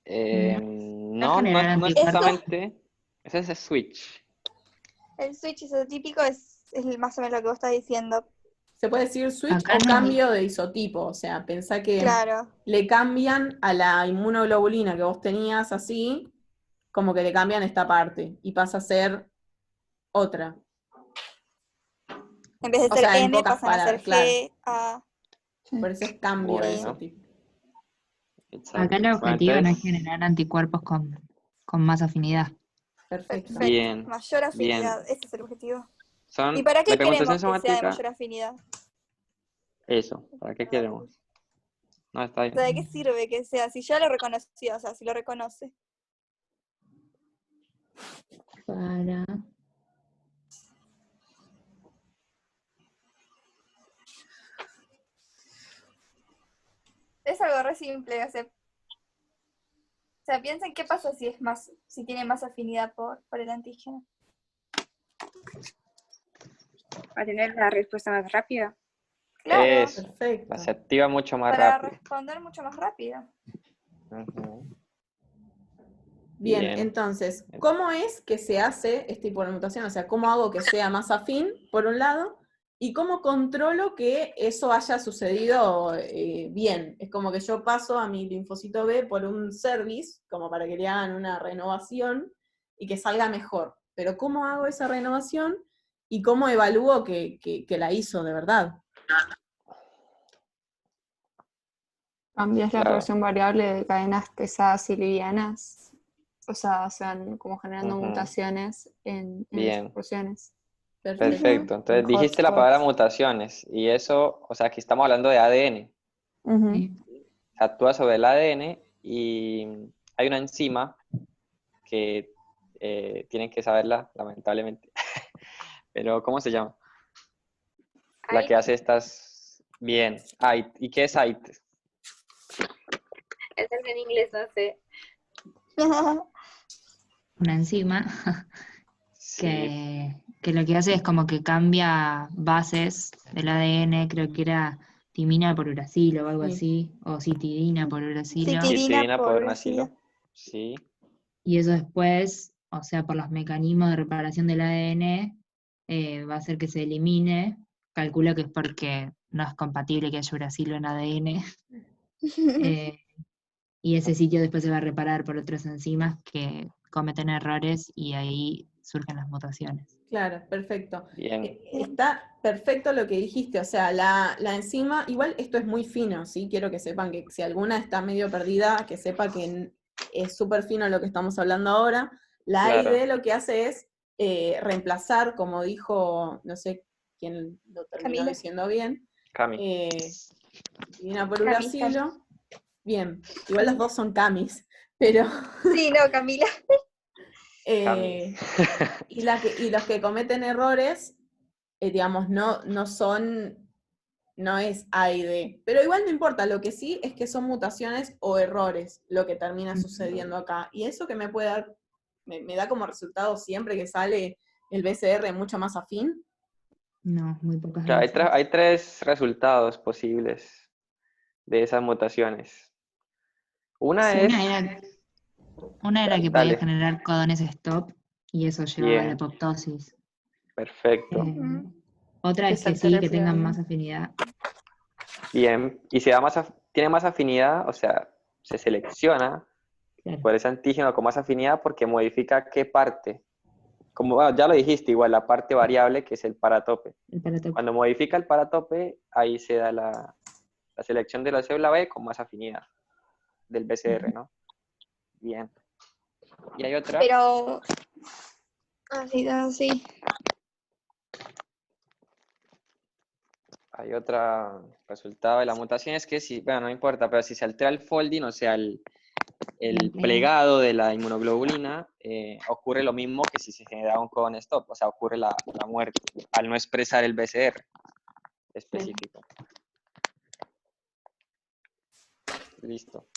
No generar es anticuerpos. exactamente. Ese es el switch. El switch isotípico es más o menos lo que vos estás diciendo. Se puede decir switch Acá o no- cambio de isotipo, o sea, pensá que Claro. le cambian a la inmunoglobulina que vos tenías así, como que le cambian esta parte y pasa a ser otra. En vez de O ser sea, en M, pocas pasan a ser palabras, claro. G, A. Por eso es cambio de Bueno, isotipo. Acá el exacto. Bueno, objetivo no es entonces, generar anticuerpos con más afinidad. Perfecto. Perfecto. bien, Mayor bien. afinidad. Ese es el objetivo. ¿Y Son para la qué hipermutación queremos que sea de somática, mayor afinidad? eso, ¿para qué queremos? No, está O sea, ¿de bien. qué sirve que sea? Si ya lo reconoció, o sea, si lo reconoce. Para... Es algo re simple, o sea, piensen qué pasa si tiene más afinidad por el antígeno. Para tener la respuesta más rápida. Claro, Eso, Perfecto. se activa mucho más para rápido. responder mucho más rápido. Ujú. Bien, Bien. entonces, ¿cómo es que se hace esta hipermutación? O sea, ¿cómo hago que sea más afín, por un lado? ¿Y cómo controlo que eso haya sucedido bien? Es como que yo paso a mi linfocito B por un service, como para que le hagan una renovación y que salga mejor. Pero ¿cómo hago esa renovación? ¿Y cómo evalúo que la hizo de verdad? Cambias la Claro. proporción variable de cadenas pesadas y livianas. O sea, se van como generando Ujú. mutaciones en esas Bien. proporciones. Perfecto. Entonces En dijiste la palabra hotspots. mutaciones y eso, o sea, aquí estamos hablando de ADN. Ujú. Sí. Actúa sobre el ADN y hay una enzima que tienen que saberla, lamentablemente. Pero, ¿cómo se llama? La que hace estas... Bien. ¿Y qué es AIT? Es en inglés, no sé. Una enzima Sí, que lo que hace es como que cambia bases del ADN, creo que era timina por uracilo o algo Sí. así, o citidina por uracilo, citidina por por uracilo. Sí, y eso después, o sea, por los mecanismos de reparación del ADN, va a hacer que se elimine. Calculo que es porque no es compatible que haya uracilo en ADN. eh, y ese sitio después se va a reparar por otras enzimas que cometen errores y ahí surgen las mutaciones. Claro, perfecto. bien. Está perfecto lo que dijiste, o sea, la enzima, igual esto es muy fino, ¿sí? Quiero que sepan que si alguna está medio perdida, que sepa que es súper fino lo que estamos hablando ahora. La Claro. AID lo que hace es reemplazar, como dijo, no sé quién lo terminó Camila. diciendo bien, Cami. Divina por Cami, uracilo. Bien, igual los dos son camis, pero... Sí, no, Camila. Cami. Y los que cometen errores, digamos, no es A y D. Pero igual no importa, lo que sí es que son mutaciones o errores lo que termina sucediendo acá. Y eso que me puede dar, me da como resultado siempre que sale el BCR mucho más afín. No, muy pocas Claro, veces. hay tres resultados posibles de esas mutaciones. Una Sí, es... una era que podía Dale. generar codones stop y eso llevaba a la Bien, apoptosis. perfecto. Otra Que es que se sí, altere que tengan finalmente. más afinidad. Bien. Y si tiene más afinidad, o sea, se selecciona Claro, por ese antígeno con más afinidad porque modifica qué parte. Como bueno, ya lo dijiste, igual la parte variable que es el paratope. el paratope. Cuando modifica el paratope, ahí se da la selección de la célula B con más afinidad del BCR, ¿no? Bien. Y hay otra. Pero. Así, así. Hay otro resultado de la mutación, es que si, bueno, no importa, pero si se altera el folding, o sea, el plegado de la inmunoglobulina, ocurre lo mismo que si se genera un codon stop, o sea, ocurre la muerte, al no expresar el BCR específico. Listo.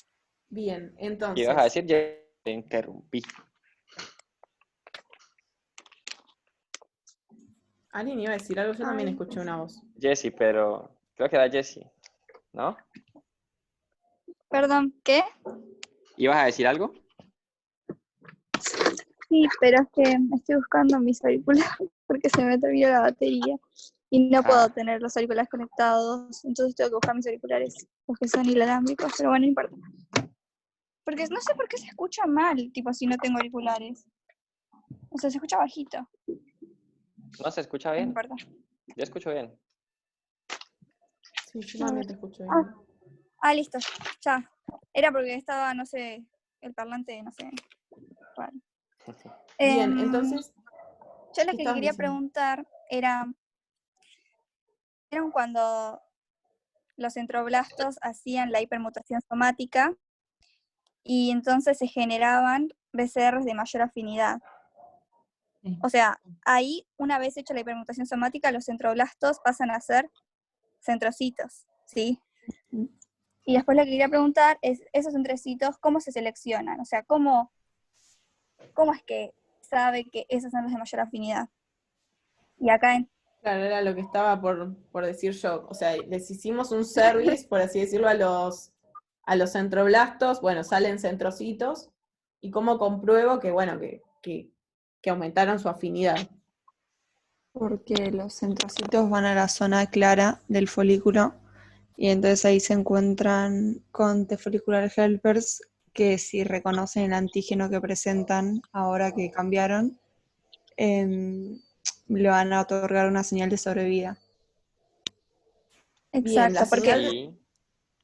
Bien, ¿Qué ibas a entonces, decir? Ya te interrumpí. alguien iba a decir algo, yo también Ay. escuché una voz. Jessie, pero creo que era Jessie, ¿no? Perdón, ¿qué? ¿Ibas a decir algo? Sí, pero es que estoy buscando mis auriculares porque se me terminó la batería y no puedo tener los auriculares conectados, entonces tengo que buscar mis auriculares, los que son inalámbricos, pero bueno, no importa. Porque no sé por qué se escucha mal, tipo si no tengo auriculares. O sea, se escucha bajito, ¿No se escucha no bien? importa. Yo escucho bien. Sí, yo también te escucho bien. Listo, ya. Era porque estaba, no sé, el parlante, no sé. Raro. Bien, entonces, Yo lo ¿qué que estabas quería diciendo? preguntar eran cuando los centroblastos hacían la hipermutación somática y entonces se generaban BCRs de mayor afinidad. Sí. O sea, ahí, una vez hecha la hipermutación somática, los centroblastos pasan a ser centrocitos, ¿sí? Y después lo que quería preguntar es, esos centrocitos, ¿cómo se seleccionan? O sea, ¿cómo es que sabe que esos son los de mayor afinidad? Y acá Claro, era lo que estaba por decir yo. O sea, les hicimos un service, por así decirlo, a los centroblastos. Bueno, salen centrocitos. ¿Y cómo compruebo que, bueno, que aumentaron su afinidad? Porque los centrocitos van a la zona clara del folículo y entonces ahí se encuentran con T follicular helpers que si reconocen el antígeno que presentan ahora que cambiaron, le van a otorgar una señal de sobrevida. Bien, la Exacto, porque señal, Y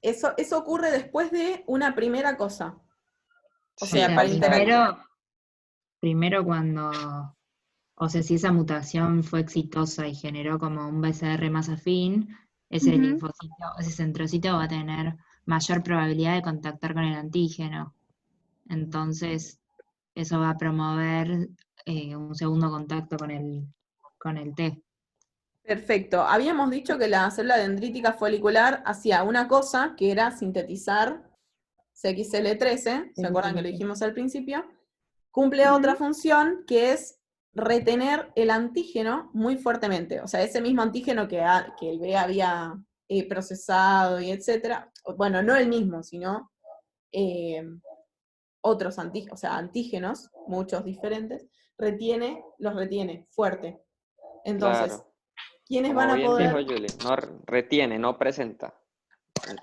eso ocurre después de una primera cosa. O sí, sea, para interactuar. primero cuando, o sea, si esa mutación fue exitosa y generó como un BCR más afín, ese Ujú. linfocito, ese centrocito va a tener mayor probabilidad de contactar con el antígeno. Entonces, eso va a promover un segundo contacto con el T. Perfecto. Habíamos dicho que la célula dendrítica folicular hacía una cosa que era sintetizar CXL13, ¿se acuerdan que lo dijimos al principio? Cumple otra función que es retener el antígeno muy fuertemente. O sea, ese mismo antígeno que el B había procesado y etcétera. Bueno, no el mismo, sino otros antígenos, o sea, antígenos, muchos diferentes, los retiene fuerte. Entonces, claro. ¿quiénes van Como a bien dijo poder? Julie, no retiene, no presenta.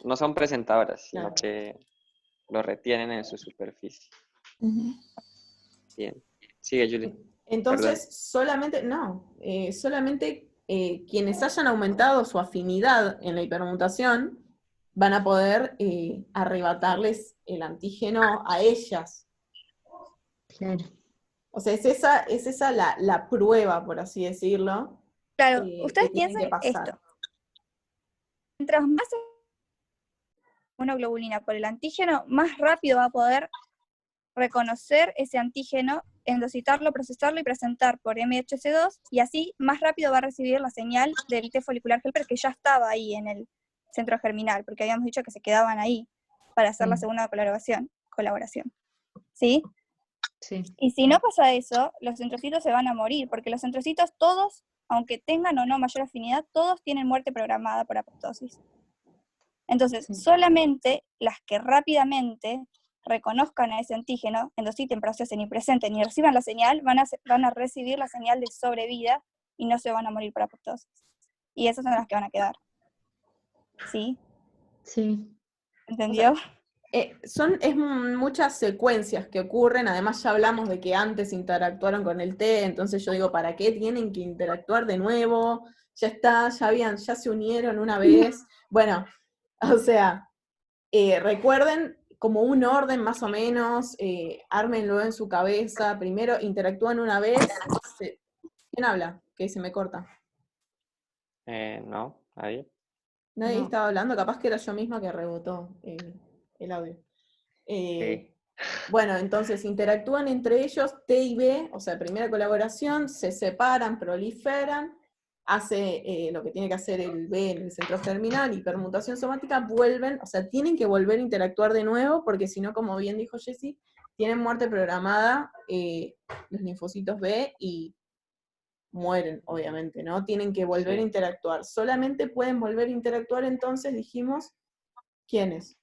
No son presentadoras, sino Claro. que lo retienen en su superficie. Ujú. Bien. Sigue, Julie. Entonces, solamente quienes hayan aumentado su afinidad en la hipermutación van a poder arrebatarles el antígeno a ellas. Claro. O sea, es esa la prueba, por así decirlo, claro, que ustedes tienen piensen que pasar. esto. Mientras más inmunoglobulina por el antígeno, más rápido va a poder reconocer ese antígeno, endocitarlo, procesarlo y presentar por MHC2, y así más rápido va a recibir la señal del T folicular helper que ya estaba ahí en el centro germinal, porque habíamos dicho que se quedaban ahí para hacer la segunda colaboración. ¿Sí? Sí. Y si no pasa eso, los centrocitos se van a morir, porque los centrocitos todos, aunque tengan o no mayor afinidad, todos tienen muerte programada por apoptosis. Entonces, Sí. solamente las que rápidamente reconozcan a ese antígeno, endociten, procesen y presenten y reciban la señal, van a recibir la señal de sobrevida y no se van a morir por apoptosis. Y esas son las que van a quedar. ¿Sí? Sí. ¿Entendió? Es muchas secuencias que ocurren, además ya hablamos de que antes interactuaron con el T, entonces yo digo, ¿para qué tienen que interactuar de nuevo? Ya está, ya se unieron una vez. Bueno, o sea, recuerden como un orden más o menos, ármenlo en su cabeza, primero interactúan una vez. ¿Quién habla? Que se me corta. No, nadie. Nadie No. estaba hablando, capaz que era yo misma que rebotó el audio. Sí. Bueno, entonces interactúan entre ellos T y B, o sea, primera colaboración, se separan, proliferan, hace lo que tiene que hacer el B en el centro germinal, hipermutación somática, vuelven, o sea, tienen que volver a interactuar de nuevo, porque si no, como bien dijo Jessie, tienen muerte programada los linfocitos B y mueren, obviamente, ¿no? Tienen que volver a Sí. interactuar. Solamente pueden volver a interactuar entonces, dijimos, ¿quiénes?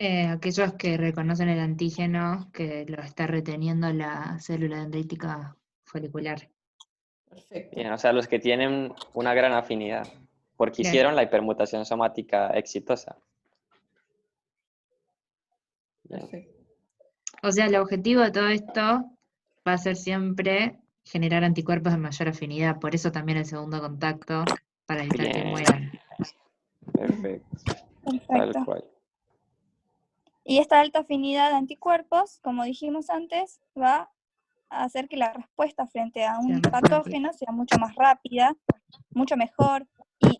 Aquellos que reconocen el antígeno que lo está reteniendo la célula dendrítica folicular. Perfecto. Bien, o sea, los que tienen una gran afinidad, porque Claro. hicieron la hipermutación somática exitosa. Bien. Perfecto. O sea, el objetivo de todo esto va a ser siempre generar anticuerpos de mayor afinidad, por eso también el segundo contacto, para evitar que Bien. mueran. Perfecto. Tal Perfecto. cual. Y esta alta afinidad de anticuerpos, como dijimos antes, va a hacer que la respuesta frente a un Sea más patógeno sea mucho más rápida, mucho mejor, y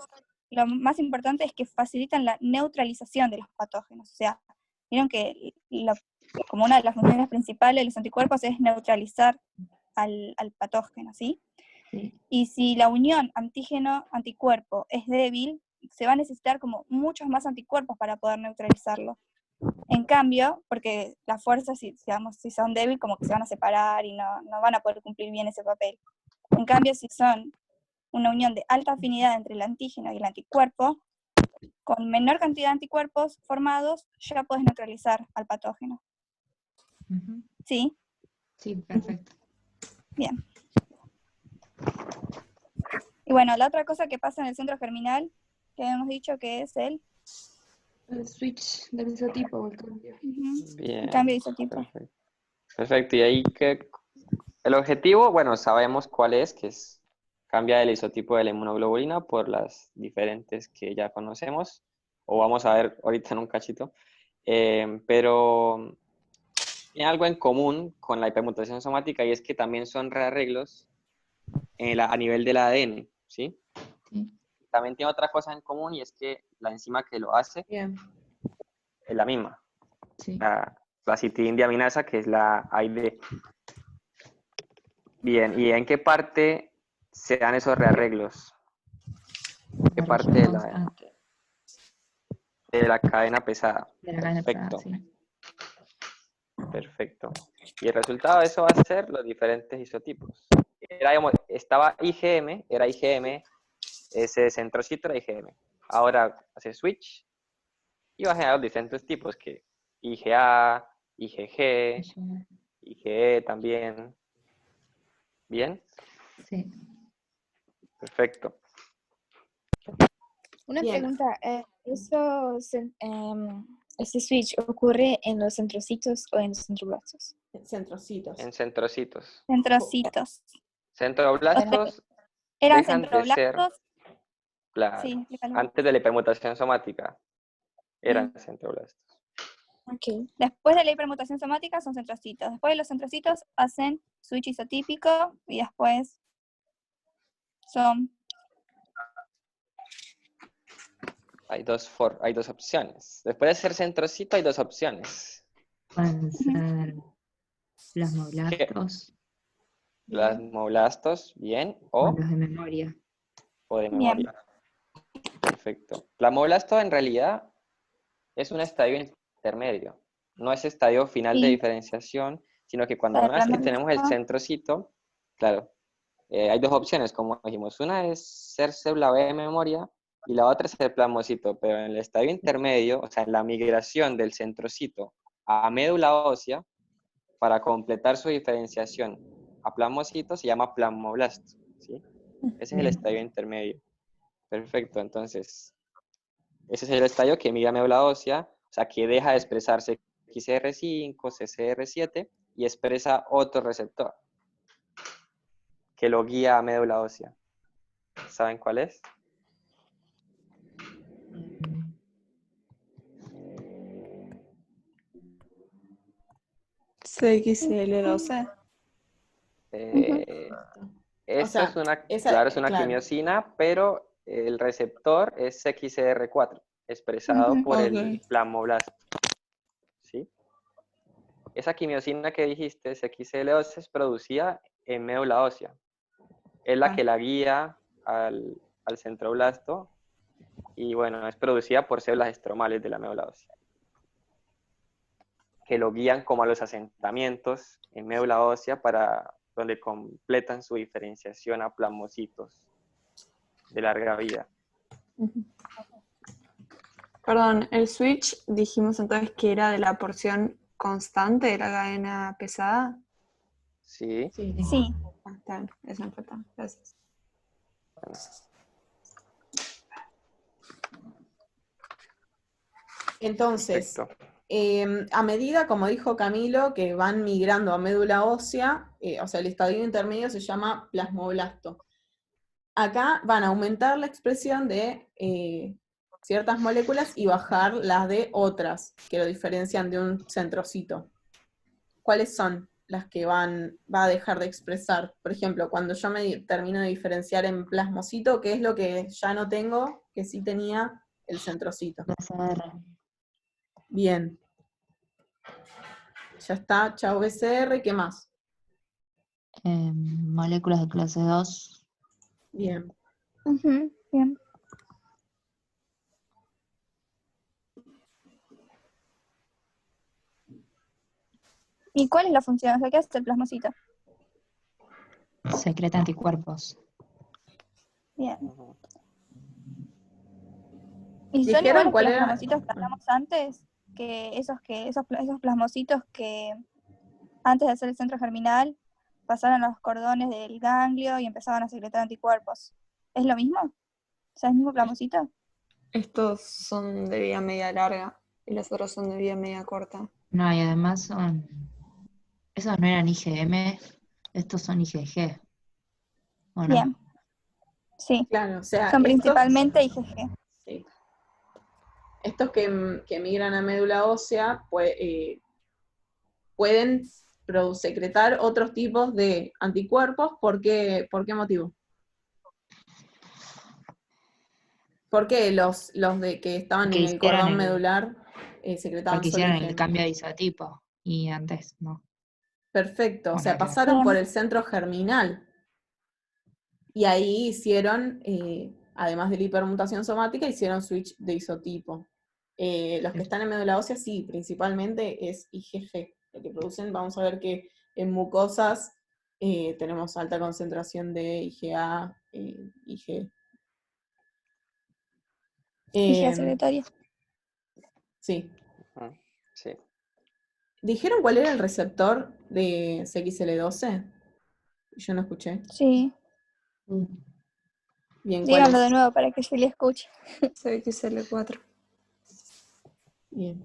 lo más importante es que facilitan la neutralización de los patógenos. O sea, vieron que como una de las funciones principales de los anticuerpos es neutralizar al patógeno, ¿sí? Sí. Y si la unión antígeno-anticuerpo es débil, se va a necesitar como muchos más anticuerpos para poder neutralizarlo. En cambio, porque las fuerzas, si son débiles, como que se van a separar y no van a poder cumplir bien ese papel. En cambio, si son una unión de alta afinidad entre el antígeno y el anticuerpo, con menor cantidad de anticuerpos formados, ya puedes neutralizar al patógeno. Ujú. ¿Sí? Sí, perfecto. Bien. Y bueno, la otra cosa que pasa en el centro germinal, que habíamos dicho que es el switch del isotipo o el cambio. el Bien. cambio de isotipo. Perfecto. Perfecto. Y ahí, El objetivo, bueno, sabemos cuál es, que es cambia el isotipo de la inmunoglobulina por las diferentes que ya conocemos, o vamos a ver ahorita en un cachito, pero tiene algo en común con la hipermutación somática y es que también son rearreglos a nivel del ADN, ¿sí? Sí. También tiene otra cosa en común y es que la enzima que lo hace Bien. es la misma, Sí. la citidindiaminasa, que es la AID. Bien, ¿y en qué parte se dan esos rearreglos? ¿Qué La parte región de constante la cadena pesada? de la cadena pesada, Perfecto, sí. perfecto. Y el resultado de eso va a ser los diferentes isotipos. Estaba IgM, era IgM, ese centrocito era IgM. Ahora hace switch y va a generar los diferentes tipos, que IgA, IgG, IgE también. ¿Bien? Sí. Perfecto. Una Bien. pregunta, ¿este switch ocurre en los centrocitos o en los centroblastos? Centrocitos. En centrocitos. Centrocitos. Centroblastos ¿Eran dejan de ser, centroblastos? claro, Sí, explícalo. antes de la hipermutación somática, eran centroblastos. Ok. Después de la hipermutación somática son centrocitos. Después de los centrocitos hacen switch isotípico y después son... Hay dos opciones. Después de ser centrocito hay dos opciones. Pueden ser ¿Qué? plasmoblastos Plasmoblastos, bien, o los de memoria. o de Bien. memoria. Perfecto. Plasmoblasto en realidad es un estadio intermedio. No es estadio final de Sí. diferenciación, sino que cuando Para una vez que tenemos el plasmoblasto. centrocito, claro, hay dos opciones, como dijimos. Una es ser célula B de memoria y la otra es el plasmocito, pero en el estadio intermedio, o sea, en la migración del centrocito a médula ósea, para completar su diferenciación a plasmocito, se llama plasmoblasto, ¿sí? Ese es el estadio intermedio. Perfecto, entonces, ese es el estadio que migra a médula ósea, o sea, que deja de expresarse XR5, CCR7 y expresa otro receptor que lo guía a médula ósea. ¿Saben cuál es? CXL12. Esta es esa, es una claro. quimiosina, pero el receptor es XR4, expresado por el plasmoblasto. ¿Sí? Esa quimiosina que dijiste, XL12, es producida en médula ósea. Es la que la guía al centroblasto y bueno, es producida por células estromales de la médula ósea, que lo guían como a los asentamientos en médula ósea para donde completan su diferenciación a plasmocitos de larga vida. Perdón, el switch dijimos entonces que era de la porción constante de la cadena pesada. Sí. Sí. Ah, está bien, eso me falta. Gracias. Entonces, Perfecto. a medida, como dijo Camilo, que van migrando a médula ósea, o sea, el estadio intermedio se llama plasmoblasto. Acá van a aumentar la expresión de ciertas moléculas y bajar las de otras, que lo diferencian de un centrocito. ¿Cuáles son las que va a dejar de expresar? Por ejemplo, cuando yo me termino de diferenciar en plasmocito, ¿qué es lo que ya no tengo, que sí tenía el centrocito? BCR. Bien. Ya está, chau BCR, ¿qué más? Moléculas de clase 2. Bien. Bien. ¿Y cuál es la función? O sea, ¿qué hace el plasmocito? Secreta anticuerpos. Bien. ¿Y son ¿Dijeron iguales que cuál los era? plasmocitos que hablamos antes? Que esos plasmocitos que antes de hacer el centro germinal pasaron a los cordones del ganglio y empezaban a secretar anticuerpos. ¿Es lo mismo? O sea, ¿es el mismo plasmocito? Estos son de vida media larga y los otros son de vida media corta. No, y además esos no eran IgM, Estos son IgG, ¿o no? Bien. Sí, Claro, o sea, son estos, principalmente IgG. sí, estos que migran a médula ósea pueden secretar otros tipos de anticuerpos. ¿Por qué motivo? Porque los de que estaban Porque en el hicieron cordón el, medular secretaban porque solo hicieron el IgM. cambio de isotipo, y antes no. Perfecto, o O sea, nada que ver. pasaron por Bien. el centro germinal. Y ahí hicieron, además de la hipermutación somática, hicieron switch de isotipo. Los que están en médula ósea, sí, principalmente es IgG. Lo que producen, vamos a ver que en mucosas tenemos alta concentración de IgA, IG. IgA Eh, secretoria. sí. Ujú, sí. ¿Dijeron cuál era el receptor de CXL12? Yo no escuché. Sí. Bien, ¿cuál Díganlo de es? nuevo para que yo le escuche. CXL4. Bien.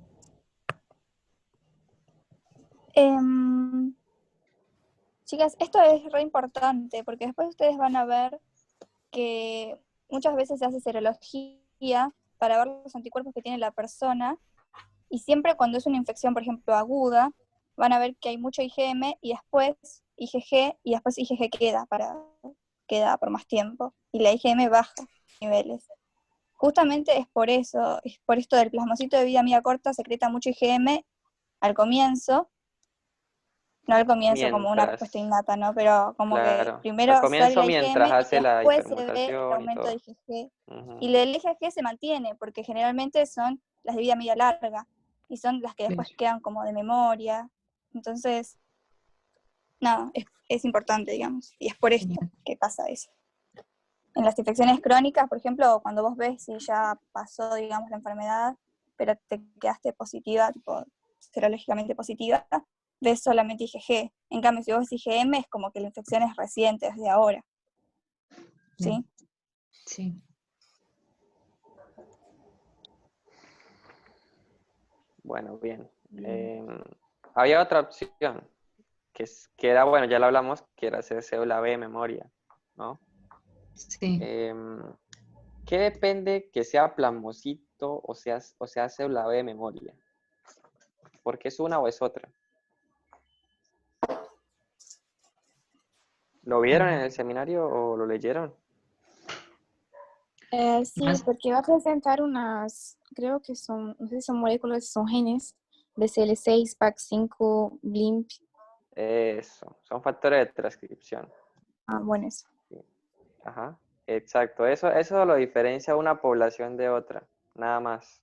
Chicas, esto es re importante porque después ustedes van a ver que muchas veces se hace serología para ver los anticuerpos que tiene la persona y siempre cuando es una infección, por ejemplo, aguda, van a ver que hay mucho IgM y después IgG y después IgG queda por más tiempo y la IgM baja niveles. Justamente es por eso, es por esto del plasmocito de vida media corta, secreta mucho IgM al comienzo, no al comienzo como una respuesta Mientras, innata, ¿no? Pero como que claro, al primero sale comienzo la IgM mientras y hace la después se ve el hipermutación y aumento de todo. IgG. Ujú. Y el IgG se mantiene, porque generalmente son las de vida media larga, y son las que después quedan como de memoria. Entonces, nada, es importante, digamos, y es por esto que pasa eso. En las infecciones crónicas, por ejemplo, cuando vos ves si ya pasó, digamos, la enfermedad, pero te quedaste positiva, tipo, serológicamente positiva, ves solamente IgG. En cambio, si vos ves IgM, es como que la infección es reciente, desde ahora. ¿Sí? Sí. Bueno, bien. Había otra opción, que era, bueno, ya lo hablamos, que era hacer célula B de memoria, ¿no? Sí. ¿Qué depende que sea plasmocito o sea célula B de memoria? ¿Porque es una o es otra? ¿Lo vieron en el seminario o lo leyeron? Sí, Más- porque va a presentar unas, creo que son, no sé si son moléculas, son genes, BCL6, PAC5, BLIMP. Eso, son factores de transcripción. Ah, bueno, eso. Sí. Ajá, exacto. Eso lo diferencia una población de otra, nada más.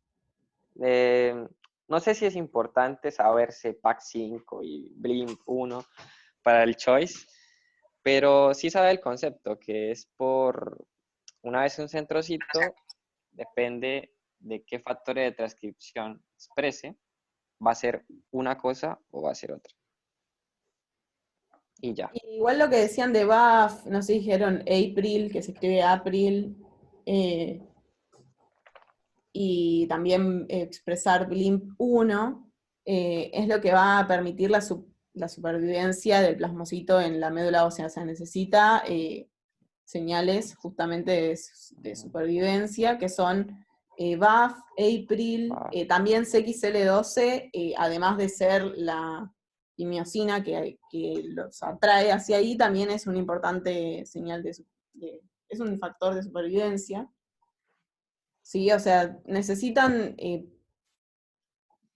No sé si es importante saberse PAC5 y BLIMP1 para el choice, pero sí sabe el concepto, que es una vez un centrocito, depende de qué factores de transcripción exprese, va a ser una cosa o va a ser otra. Y ya. Igual lo que decían de BAF, no sé, dijeron April, que se escribe April, y también expresar BLIMP1, es lo que va a permitir la supervivencia del plasmocito en la médula ósea. O sea, necesita señales justamente de supervivencia, que son BAF, April, también CXL12, además de ser la quimiosina que los atrae hacia ahí, también es una importante señal es un factor de supervivencia. Sí, o sea, necesitan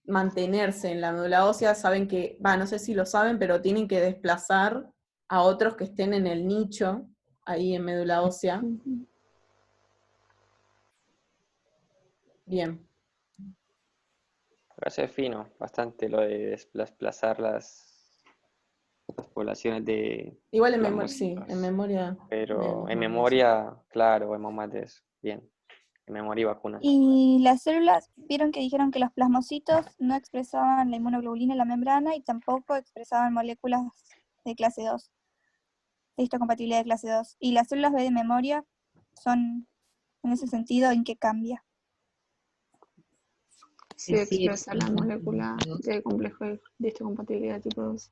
mantenerse en la médula ósea, saben que, no sé si lo saben, pero tienen que desplazar a otros que estén en el nicho, ahí en médula ósea. Bien. Parece fino, bastante lo de desplazar las poblaciones de Igual en memoria, sí, plasmocitos. en memoria. Pero vemos en más de memoria, claro, vemos más de eso. Bien. En memoria y vacunas. Y las células, vieron que dijeron que los plasmocitos no expresaban la inmunoglobulina en la membrana y tampoco expresaban moléculas de clase 2, de histocompatibilidad de clase 2. Y las células B de memoria son, en ese sentido, ¿en qué cambia? Sí, expresa la molécula de complejo de histocompatibilidad tipo 2.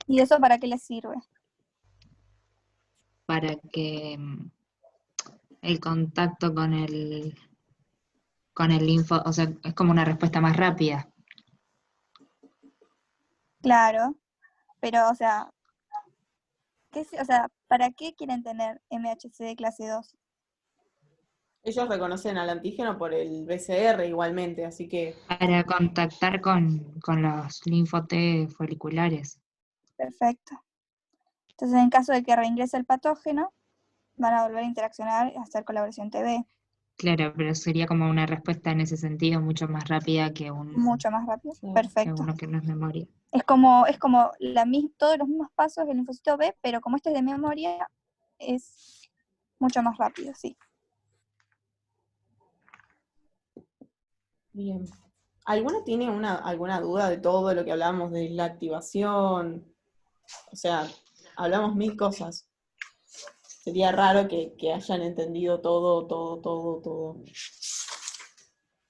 ¿Y eso para qué les sirve? para que el contacto con el linfo, o sea, es como una respuesta más rápida. Claro, pero, o sea, ¿para qué quieren tener MHC de clase 2? Ellos reconocen al antígeno por el BCR igualmente, así que Para contactar con los linfo T foliculares. Perfecto. Entonces, en caso de que reingrese el patógeno, van a volver a interaccionar y hacer colaboración TB, Claro, pero sería como una respuesta en ese sentido mucho más rápida que mucho más rápido. Sí. Perfecto. uno que no es memoria. Es como todos los mismos pasos del linfocito B, pero como este es de memoria, es mucho más rápido, sí. bien. ¿Alguno tiene alguna duda de todo lo que hablamos de la activación? O sea, hablamos mil cosas. Sería raro que hayan entendido todo.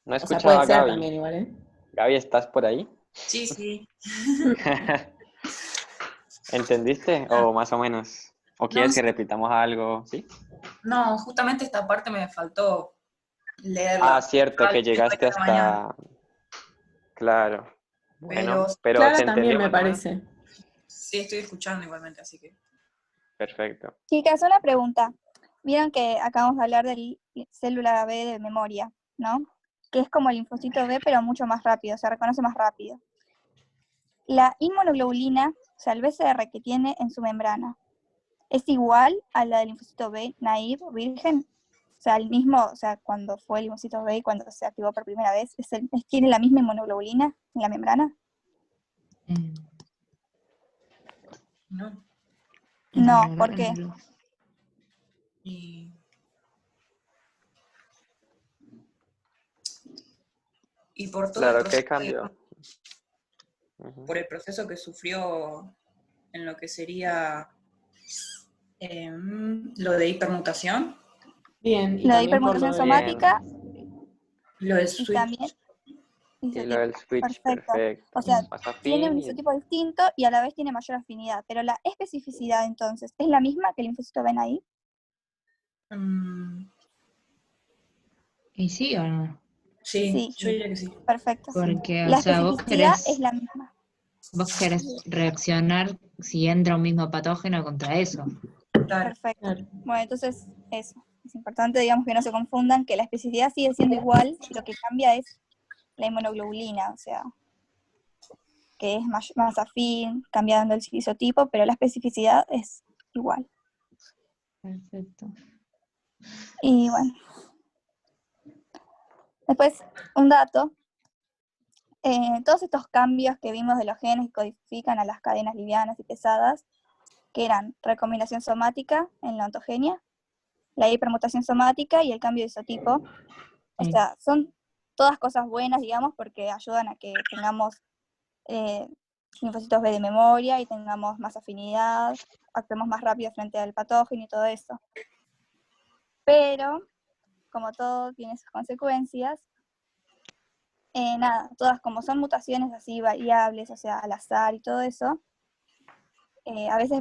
No O sea, escuchaba puede a ser Gaby. también igual, ¿eh? Gaby, ¿estás por ahí? Sí, sí. ¿Entendiste? O más o menos. ¿O quieres que sí. repitamos algo? ¿Sí? No, justamente esta parte me faltó leerla. Ah, cierto, que llegaste Esta mañana. hasta... Claro. Bueno, pero Clara ¿te también entendió me más o menos? parece. Sí, estoy escuchando igualmente, así que. Perfecto. Chicas, una pregunta. Vieron que acabamos de hablar de célula B de memoria, ¿no? Que es como el linfocito B, pero mucho más rápido, se reconoce más rápido. La inmunoglobulina, o sea, el BCR que tiene en su membrana, ¿es igual a la del linfocito B naive, virgen? O sea, el mismo, o sea, cuando fue el linfocito B y cuando se activó por primera vez, ¿tiene la misma inmunoglobulina en la membrana? No. No, ¿por qué? Y. Y por todo Claro, el ¿qué proceso, cambió? Ujú. por el proceso que sufrió en lo que sería lo de hipermutación, Bien, y Lo de también por hipermutación lo de... somática lo del y switch. también Y lo isotipo. del switch, Perfecto. perfecto. O sea, Más tiene un afín y... isotipo distinto y a la vez tiene mayor afinidad, pero la especificidad entonces, ¿es la misma que el linfocito ven ahí? Mm, ¿Y sí o no? sí, Sí, yo diría que sí. perfecto. Porque, o La sea, especificidad es la misma. vos querés reaccionar si entra un mismo patógeno contra eso. Claro. Perfecto. Claro. Bueno, entonces eso. Es importante, digamos, que no se confundan, que la especificidad sigue siendo igual, lo que cambia es la inmunoglobulina, o sea, que es más afín, cambiando el isotipo, pero la especificidad es igual. Perfecto. Y bueno. Después, un dato. Todos estos cambios que vimos de los genes que codifican a las cadenas livianas y pesadas, que eran recombinación somática en la ontogenia, la hipermutación somática y el cambio de isotipo. O Sí. sea, son todas cosas buenas, digamos, porque ayudan a que tengamos linfocitos B de memoria y tengamos más afinidad, actuemos más rápido frente al patógeno y todo eso. Pero, como todo tiene sus consecuencias, todas como son mutaciones así variables, o sea, al azar y todo eso, a veces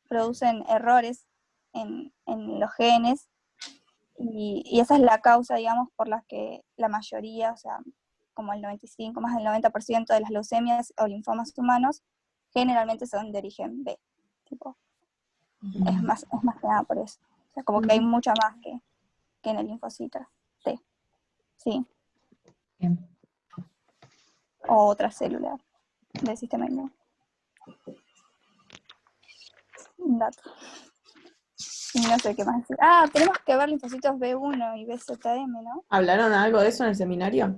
producen errores en los genes y esa es la causa, digamos, por la que la mayoría, o sea, como el 95, más del 90% de las leucemias o linfomas humanos generalmente son de origen B. Tipo, es más que nada por eso. O sea, como que hay mucha más que en el linfocito T. Sí. Bien. O otra célula del sistema inmune. Un dato. Y no sé qué más decir. Tenemos que ver linfocitos B1 y BZM, ¿no? ¿Hablaron algo de eso en el seminario?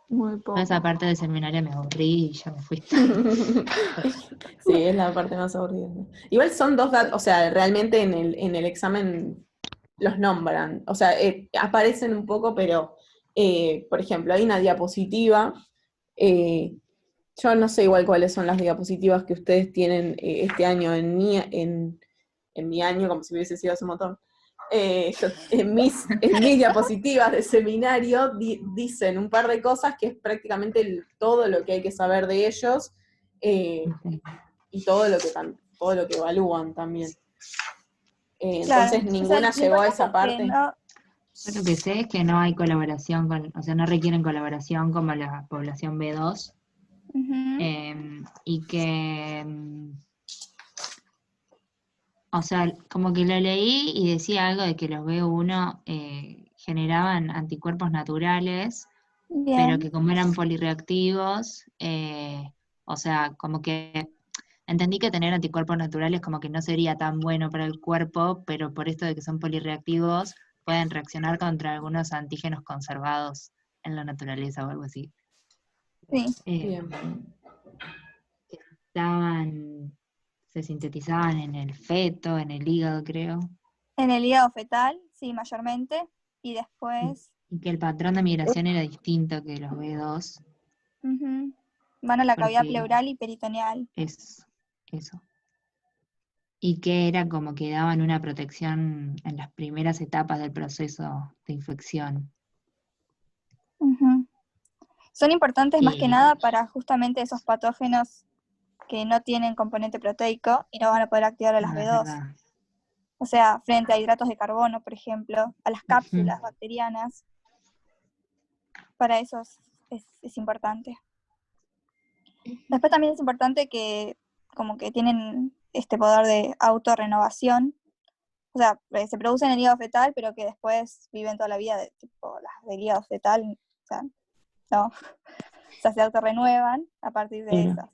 Muy poco. Esa parte del seminario me aburrí y ya me fui. Sí, es la parte más aburrida. Igual son dos datos, o sea, realmente en el examen los nombran, o sea, aparecen un poco, pero, por ejemplo, hay una diapositiva, yo no sé igual cuáles son las diapositivas que ustedes tienen este año en mi año, como si hubiese sido hace un montón. En mis diapositivas de seminario dicen un par de cosas que es prácticamente todo lo que hay que saber de ellos y todo lo que evalúan también. Entonces Claro. O sea, ninguna lo llegó a importante esa es que parte. Yo lo que sé es que no hay colaboración o sea, no requieren colaboración como la población B2, y que, o sea, como que lo leí y decía algo de que los B1 generaban anticuerpos naturales, pero Bien. que como eran polirreactivos, o sea, como que entendí que tener anticuerpos naturales como que no sería tan bueno para el cuerpo, pero por esto de que son polirreactivos, pueden reaccionar contra algunos antígenos conservados en la naturaleza o algo así. Sí. Bien. Que se sintetizaban en el feto, en el hígado, creo, En el hígado fetal, sí, mayormente. Y después y que el patrón de migración era distinto que los B2, van a la cavidad porque pleural y peritoneal. es eso. Y que era como que daban una protección en las primeras etapas del proceso de infección. Ujú. Son importantes más que Y nada para justamente esos patógenos que no tienen componente proteico y no van a poder activar a las no, es B2. verdad. O sea, frente a hidratos de carbono, por ejemplo, a las cápsulas bacterianas. Para eso es importante. Después también es importante que como que tienen este poder de autorrenovación. O sea, se producen en el hígado fetal, pero que después viven toda la vida tipo las del hígado fetal. O sea, no. O sea, se autorrenuevan a partir de Pero, esas.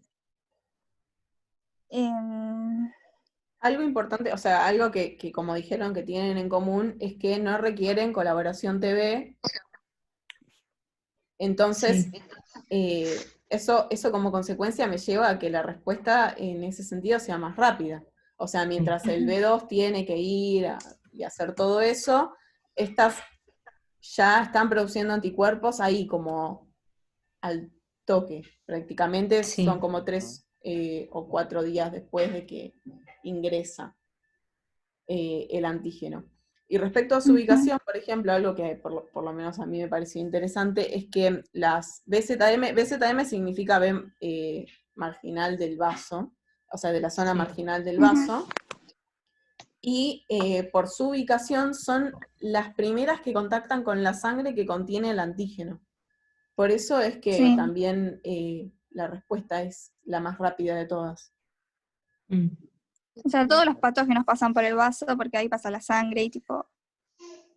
Algo importante, o sea, algo que como dijeron que tienen en común es que no requieren colaboración TV. Entonces, eso como consecuencia me lleva a que la respuesta en ese sentido sea más rápida. O sea, mientras el B2 tiene que ir y hacer todo eso, estas ya están produciendo anticuerpos ahí como al toque. Prácticamente sí. son como 3 o 4 días después de que ingresa el antígeno. Y respecto a su ubicación, por ejemplo, algo que por lo menos a mí me pareció interesante es que las BZM significa B marginal del vaso, o sea, de la zona marginal del vaso, y por su ubicación son las primeras que contactan con la sangre que contiene el antígeno. Por eso es que también la respuesta es la más rápida de todas. O sea, todos los patógenos pasan por el vaso porque ahí pasa la sangre y tipo,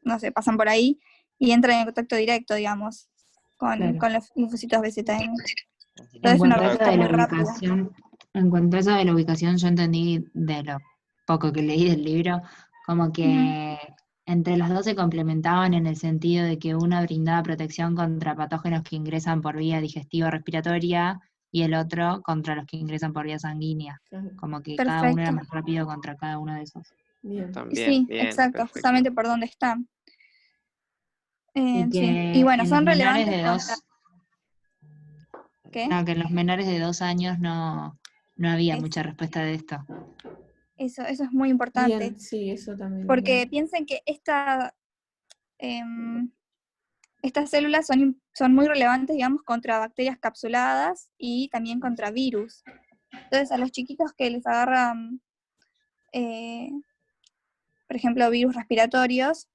no sé, pasan por ahí y entran en contacto directo, digamos, con los linfocitos BZM. Entonces es una respuesta muy rápida. En cuanto a eso de la ubicación, yo entendí de lo poco que leí del libro, como que entre los dos se complementaban en el sentido de que uno brindaba protección contra patógenos que ingresan por vía digestiva o respiratoria y el otro contra los que ingresan por vía sanguínea. Como que cada uno era más rápido contra cada uno de esos. Bien. También, Sí, exacto, perfecto. justamente por dónde están. Y que Y bueno, en son los menores relevantes de contra... ¿Qué? No, que en los menores de 2 años no había mucha respuesta de esto. Eso es muy importante. Bien, sí, eso también. Porque piensen que estas células son muy relevantes, digamos, contra bacterias capsuladas y también contra virus. Entonces, a los chiquitos que les agarran, por ejemplo, virus respiratorios,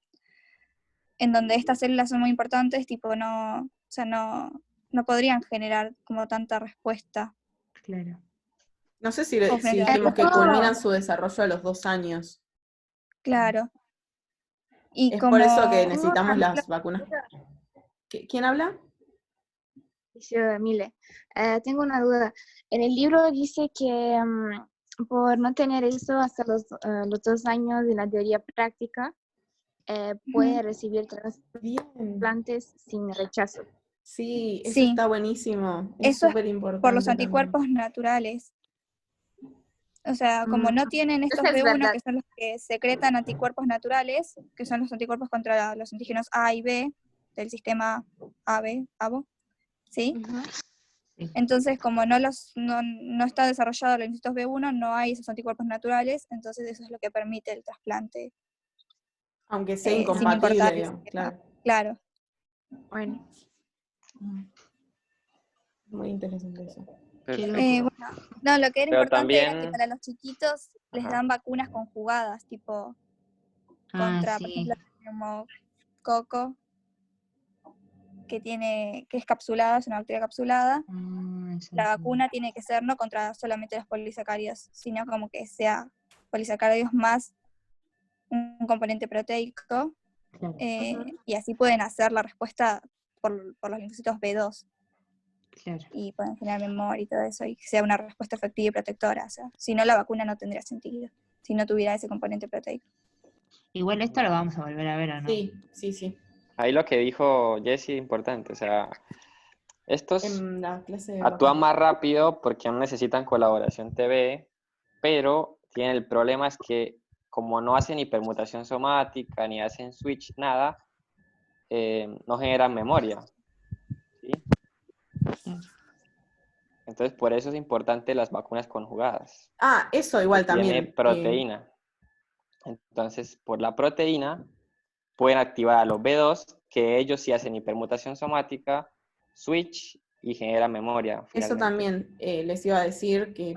en donde estas células son muy importantes, tipo, no podrían generar como tanta respuesta. Claro. No sé si dijimos que culminan su desarrollo a los 2 años. Claro. Y es como... por eso que necesitamos las vacunas. ¿Quién habla? Yo, Mile. Tengo una duda. En el libro dice que por no tener eso hasta los 2 años de la teoría práctica, puede recibir trasplantes sin rechazo. Sí, eso está buenísimo. Es súper importante. Por los anticuerpos naturales. O sea, como no tienen estos B1, que son los que secretan anticuerpos naturales, que son los anticuerpos contra los antígenos A y B del sistema ABO, ¿sí? Entonces, como no está desarrollado los linfocitos B1, no hay esos anticuerpos naturales, entonces eso es lo que permite el trasplante. Aunque sea incompatible, digamos, claro. Bueno. Muy interesante eso. Lo que era Pero importante era que también... para los chiquitos les dan vacunas conjugadas, tipo contra, por sí. ejemplo, el neumococo, que es capsulada, es una bacteria capsulada. Eso La sí. vacuna tiene que ser no contra solamente los polisacáridos, sino como que sea polisacáridos más un componente proteico, Claro, y así pueden hacer la respuesta por los linfocitos B2 claro. y pueden generar memoria y todo eso, y que sea una respuesta efectiva y protectora. O sea, si no, la vacuna no tendría sentido, si no tuviera ese componente proteico. Igual esto lo vamos a volver a ver, ¿o no? Sí, sí, sí. Ahí lo que dijo Jessie, importante, o sea, estos En la clase de actúan vacunas. más rápido porque no necesitan colaboración TB, pero tienen el problema es que como no hacen hipermutación somática ni hacen switch, nada, no generan memoria, ¿sí? Claro. Entonces por eso es importante las vacunas conjugadas, Ah, eso que igual tiene también. proteína. Entonces por la proteína pueden activar a los B2, que ellos sí hacen hipermutación somática, switch y generan memoria Eso finalmente. también les iba a decir que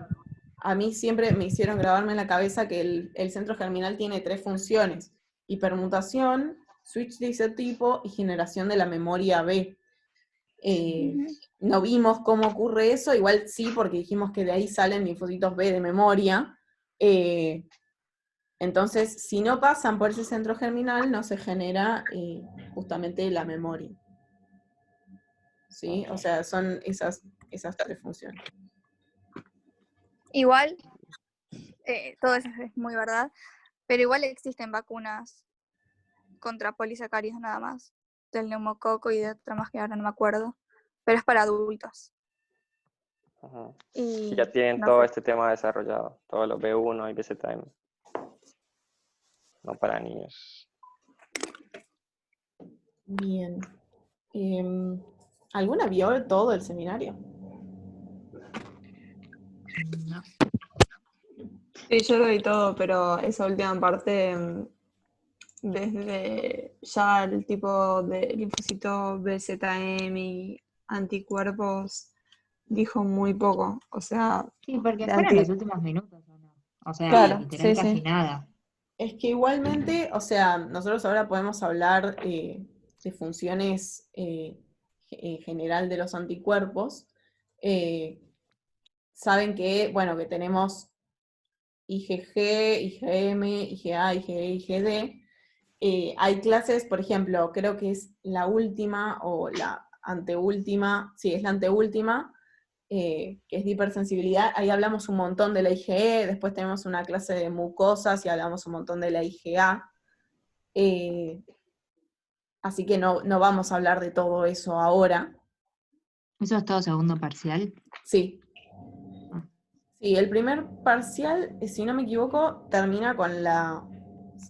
a mí siempre me hicieron grabarme en la cabeza que el centro germinal tiene 3 funciones: hipermutación, switch de isotipo y generación de la memoria B. No vimos cómo ocurre eso, igual sí, porque dijimos que de ahí salen linfocitos B de memoria. Entonces, si no pasan por ese centro germinal, no se genera justamente la memoria. ¿Sí? O sea, son esas 3 funciones. Igual, todo eso es muy verdad, pero igual existen vacunas contra polisacáridos nada más, del neumococo y de otra más que ahora no me acuerdo, pero es para adultos. Ajá. Y Sí, ya tienen no todo sé. este tema desarrollado, todos los B1 y BZM, no para niños. Bien. ¿Alguna vio todo el seminario? No. Sí, yo lo vi todo, pero esa última parte, desde ya el tipo de linfocito BZM y anticuerpos, dijo muy poco. O sea, Sí, porque de fueron los últimos minutos, ¿o no? O sea, Sí, literal sí, casi sí. nada. es que igualmente, o sea, nosotros ahora podemos hablar de funciones en general de los anticuerpos. Saben que, bueno, que tenemos IgG, IgM, IgA, IgE, IgD. Hay clases, por ejemplo, creo que es la última o la anteúltima, sí, es la anteúltima, que es de hipersensibilidad. Ahí hablamos un montón de la IgE, después tenemos una clase de mucosas y hablamos un montón de la IgA. Así que no vamos a hablar de todo eso ahora. ¿Eso es todo segundo parcial? Sí. Ah. Sí, el primer parcial, si no me equivoco, termina con la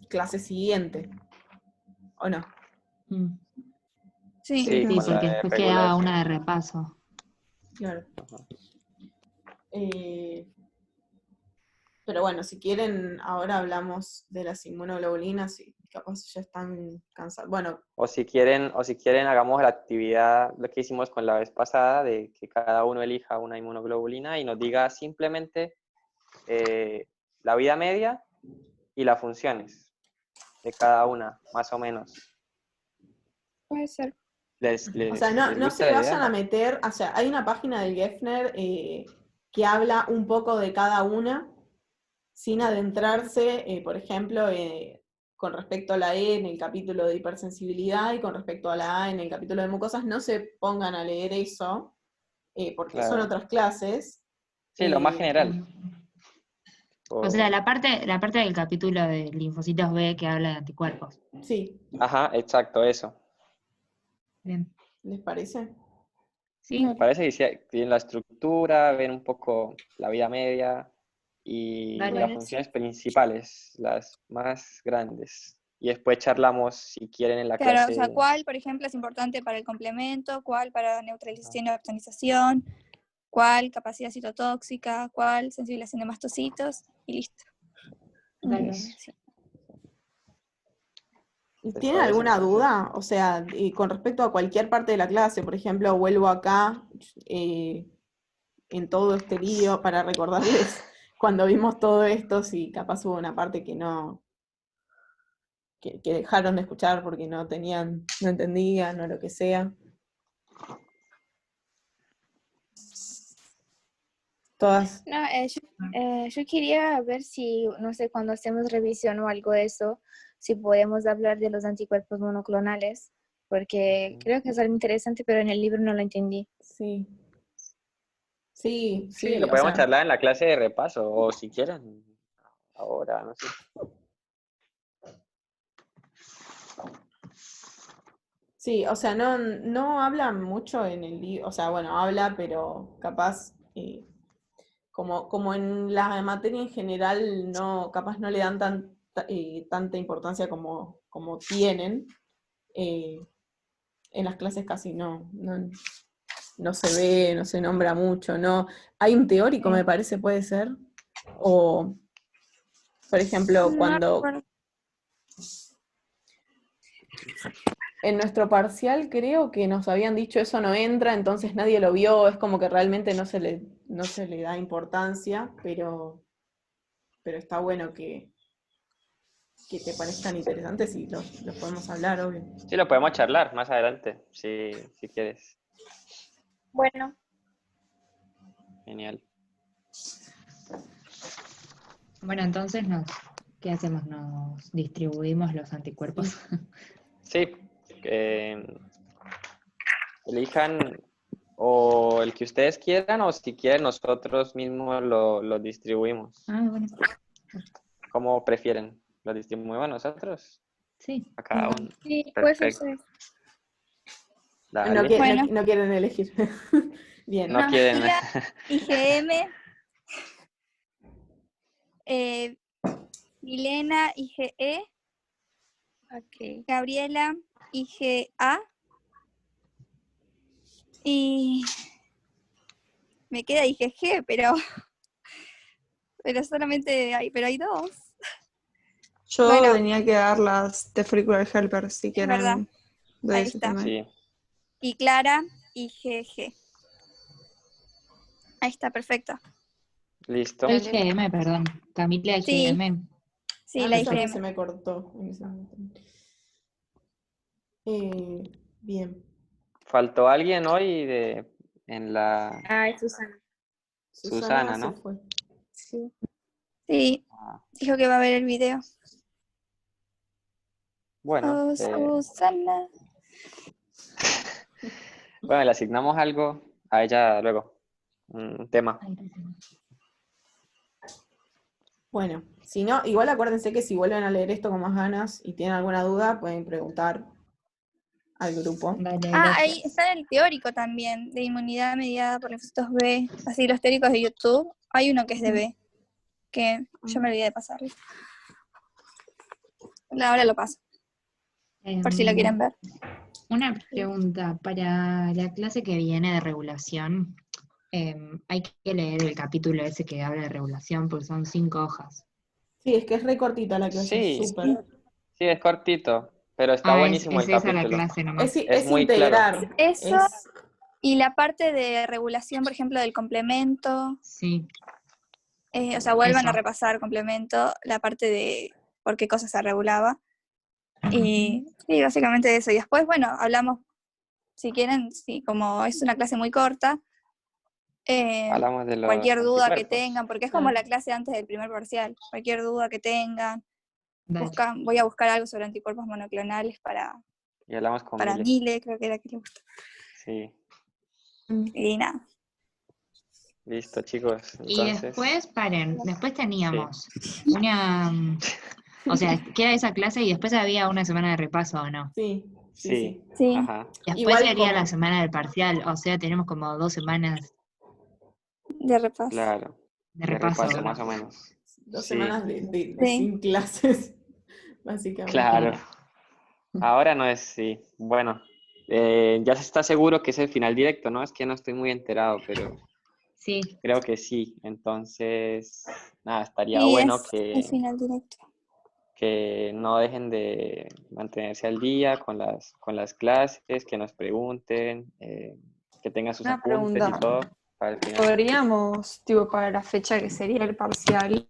clase siguiente. ¿O no? Mm. Sí, Sí, Sí, con la porque de después quedaba regulación. una de repaso. Claro. Ajá. Pero bueno, si quieren, ahora hablamos de las inmunoglobulinas y capaz ya están cansados. Bueno, O si quieren, hagamos la actividad, lo que hicimos con la vez pasada, de que cada uno elija una inmunoglobulina y nos diga simplemente la vida media y las funciones de cada una, más o menos. puede ser. o sea, ¿Les no gusta se la vayan a idea? meter, o sea, hay una página del Geffner que habla un poco de cada una, sin adentrarse, por ejemplo, con respecto a la E en el capítulo de hipersensibilidad y con respecto a la A en el capítulo de mucosas. No se pongan a leer eso, porque son Claro. otras clases. Sí, lo más general. O sea, la parte del capítulo de linfocitos B que habla de anticuerpos. Sí, Ajá, exacto, eso. Bien. ¿les parece? ¿Sí? Me parece que sí, tienen la estructura, ven un poco la vida media y Dale. las Bueno, funciones principales, las más grandes. Y después charlamos, si quieren, en la claro, o sea, clase. cuál, por ejemplo, es importante para el complemento, cuál para neutralización y optimización, cuál capacidad citotóxica, cuál sensibilización de mastocitos, y listo. Dale. Sí. ¿Les ¿Tienen parece alguna entonces? duda? O sea, con respecto a cualquier parte de la clase, por ejemplo, vuelvo acá en todo este lío para recordarles cuando vimos todo esto, si capaz hubo una parte que no que dejaron de escuchar porque no entendían o lo que sea. Todas. No, yo quería ver si, no sé, cuando hacemos revisión o algo de eso, si podemos hablar de los anticuerpos monoclonales, porque creo que es algo interesante, pero en el libro no lo entendí. Sí. Sí, Sí, sí, lo o podemos sea, charlar en la clase de repaso, o si quieren, ahora, no sé. sí, o sea, no habla mucho en el libro, o sea, bueno, habla, pero capaz, como en la materia en general, capaz no le dan tanta importancia como tienen, en las clases casi no se ve, no se nombra mucho, no. Hay un teórico, me parece, puede ser, o, por ejemplo, No cuando recuerdo. en nuestro parcial creo que nos habían dicho eso no entra, entonces nadie lo vio, es como que realmente no se le da importancia, pero está bueno que te parezcan interesantes y los podemos hablar, obvio. Sí, lo podemos charlar más adelante, si quieres. Bueno, Genial. Bueno, entonces, ¿qué hacemos? ¿Nos distribuimos los anticuerpos? Sí, elijan o el que ustedes quieran o si quieren nosotros mismos lo distribuimos. Ah, bueno, ¿Cómo prefieren? ¿Lo distribuimos nosotros? sí. A cada uno. Sí, puede Perfecto. ser. Dale. Bueno. No quieren elegir. Bien. No quieren. Magia, IgM, Milena, IgE, Ok. Gabriela, IgA, y me queda IgG, pero solamente hay dos. Yo Bueno. tenía que dar las de Follicular Helper, si verdad. quieren. De Ahí ese está. tema. Sí, Y Clara, IgG. Ahí está, perfecto. listo. La IgM, perdón. Camila Sí. IgM. Sí, A la mí también IgM. se me cortó en ese momento. Bien. Faltó alguien hoy en la Ay, Susana. Susana, se ¿no? fue. Sí. Sí, Ah, dijo que va a ver el video. bueno, Oh, Susana. bueno, le asignamos algo a ella luego. Un tema. Bueno, si no, igual acuérdense que si vuelven a leer esto con más ganas y tienen alguna duda, pueden preguntar al grupo. Dale, Ahí gracias. está el teórico también, de inmunidad mediada por linfocitos B. Así, los teóricos de YouTube. Hay uno que es de B, que yo me olvidé de pasarlo. Ahora lo paso, por si lo quieren ver. Una pregunta, para la clase que viene de regulación, hay que leer el capítulo ese que habla de regulación porque son 5 hojas. Sí, es que es re cortita la clase, Sí, súper. sí, es cortito, pero está Ah, buenísimo es el esa la capítulo. clase nomás. Es muy claro. integrar. Eso, Es, y la parte de regulación, por ejemplo, del complemento. Sí, O sea, vuelvan a eso. repasar complemento, la parte de por qué cosa se regulaba. Y básicamente eso. Y después, bueno, hablamos, si quieren, como es una clase muy corta, Hablamos de los cualquier duda que anticuerpos. tengan, porque es como la clase antes del primer parcial, cualquier duda que tengan, Dale. voy a buscar algo sobre anticuerpos monoclonales para Y hablamos con Mile. Mile, creo que era que le gusta. Sí, Y nada. listo, chicos. Y Entonces, después, después teníamos sí. una, o sea, queda esa clase y después había una semana de repaso, ¿o no? sí. Sí. Ajá. Después Igual sería como- la semana del parcial, o sea, tenemos como 2 semanas De repaso. Claro. de De repaso. repaso, más o menos. 2 Sí, semanas de Sí. sin clases, básicamente. claro. Ahora no es, sí. Bueno, ya se está seguro que es el final directo, ¿no? Es que no estoy muy enterado, pero Sí, creo que sí. Entonces, nada, estaría Sí, bueno es el final directo. que no dejen de mantenerse al día con las clases, que nos pregunten, que tengan sus Una apuntes y pregunta. todo para el final. ¿Podríamos, tipo, para la fecha que sería el parcial,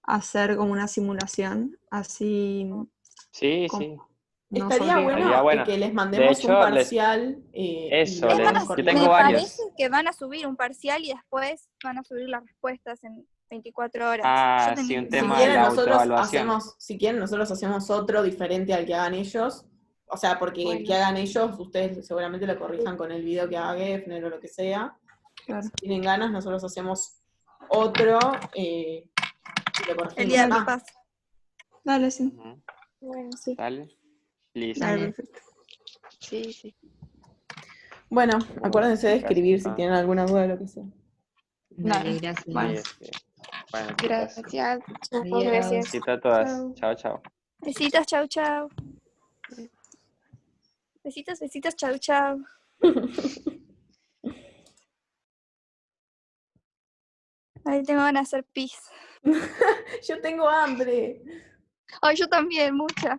hacer como una simulación? Así Sí, ¿Cómo? sí. Nos Estaría obliga. bueno, Estaría bueno. que les De mandemos hecho, un parcial y eso, lo Es vamos más, yo coordinando. tengo me varios. parece que van a subir un parcial y después van a subir las respuestas en 24 horas. Ah, Yo sí, tenía un Si tema de quieren, la nosotros autoevaluación. hacemos otro diferente al que hagan ellos. O sea, porque el Bueno. que hagan ellos, ustedes seguramente lo corrijan con el video que haga Gefner o lo que sea. Claro. Si tienen ganas, nosotros hacemos otro y lo El corregimos día que acá. pasa. Dale, sí. Ujú. Bueno, sí. Dale. Listo. Dale, Dale. perfecto. Sí, sí. Bueno, acuérdense de Gracias, escribir si chicas. tienen alguna duda o lo que sea. Dale, Dale. gracias. Sí, Bueno. Bueno, chicas. Gracias. Adiós. Gracias. Besito a todas. Chao. Chao, chao. Besitos, chau, chau. Besitos, besitos, chau, chau. Ahí tengo ganas de hacer pis. Yo tengo hambre. Ay, yo también, mucha.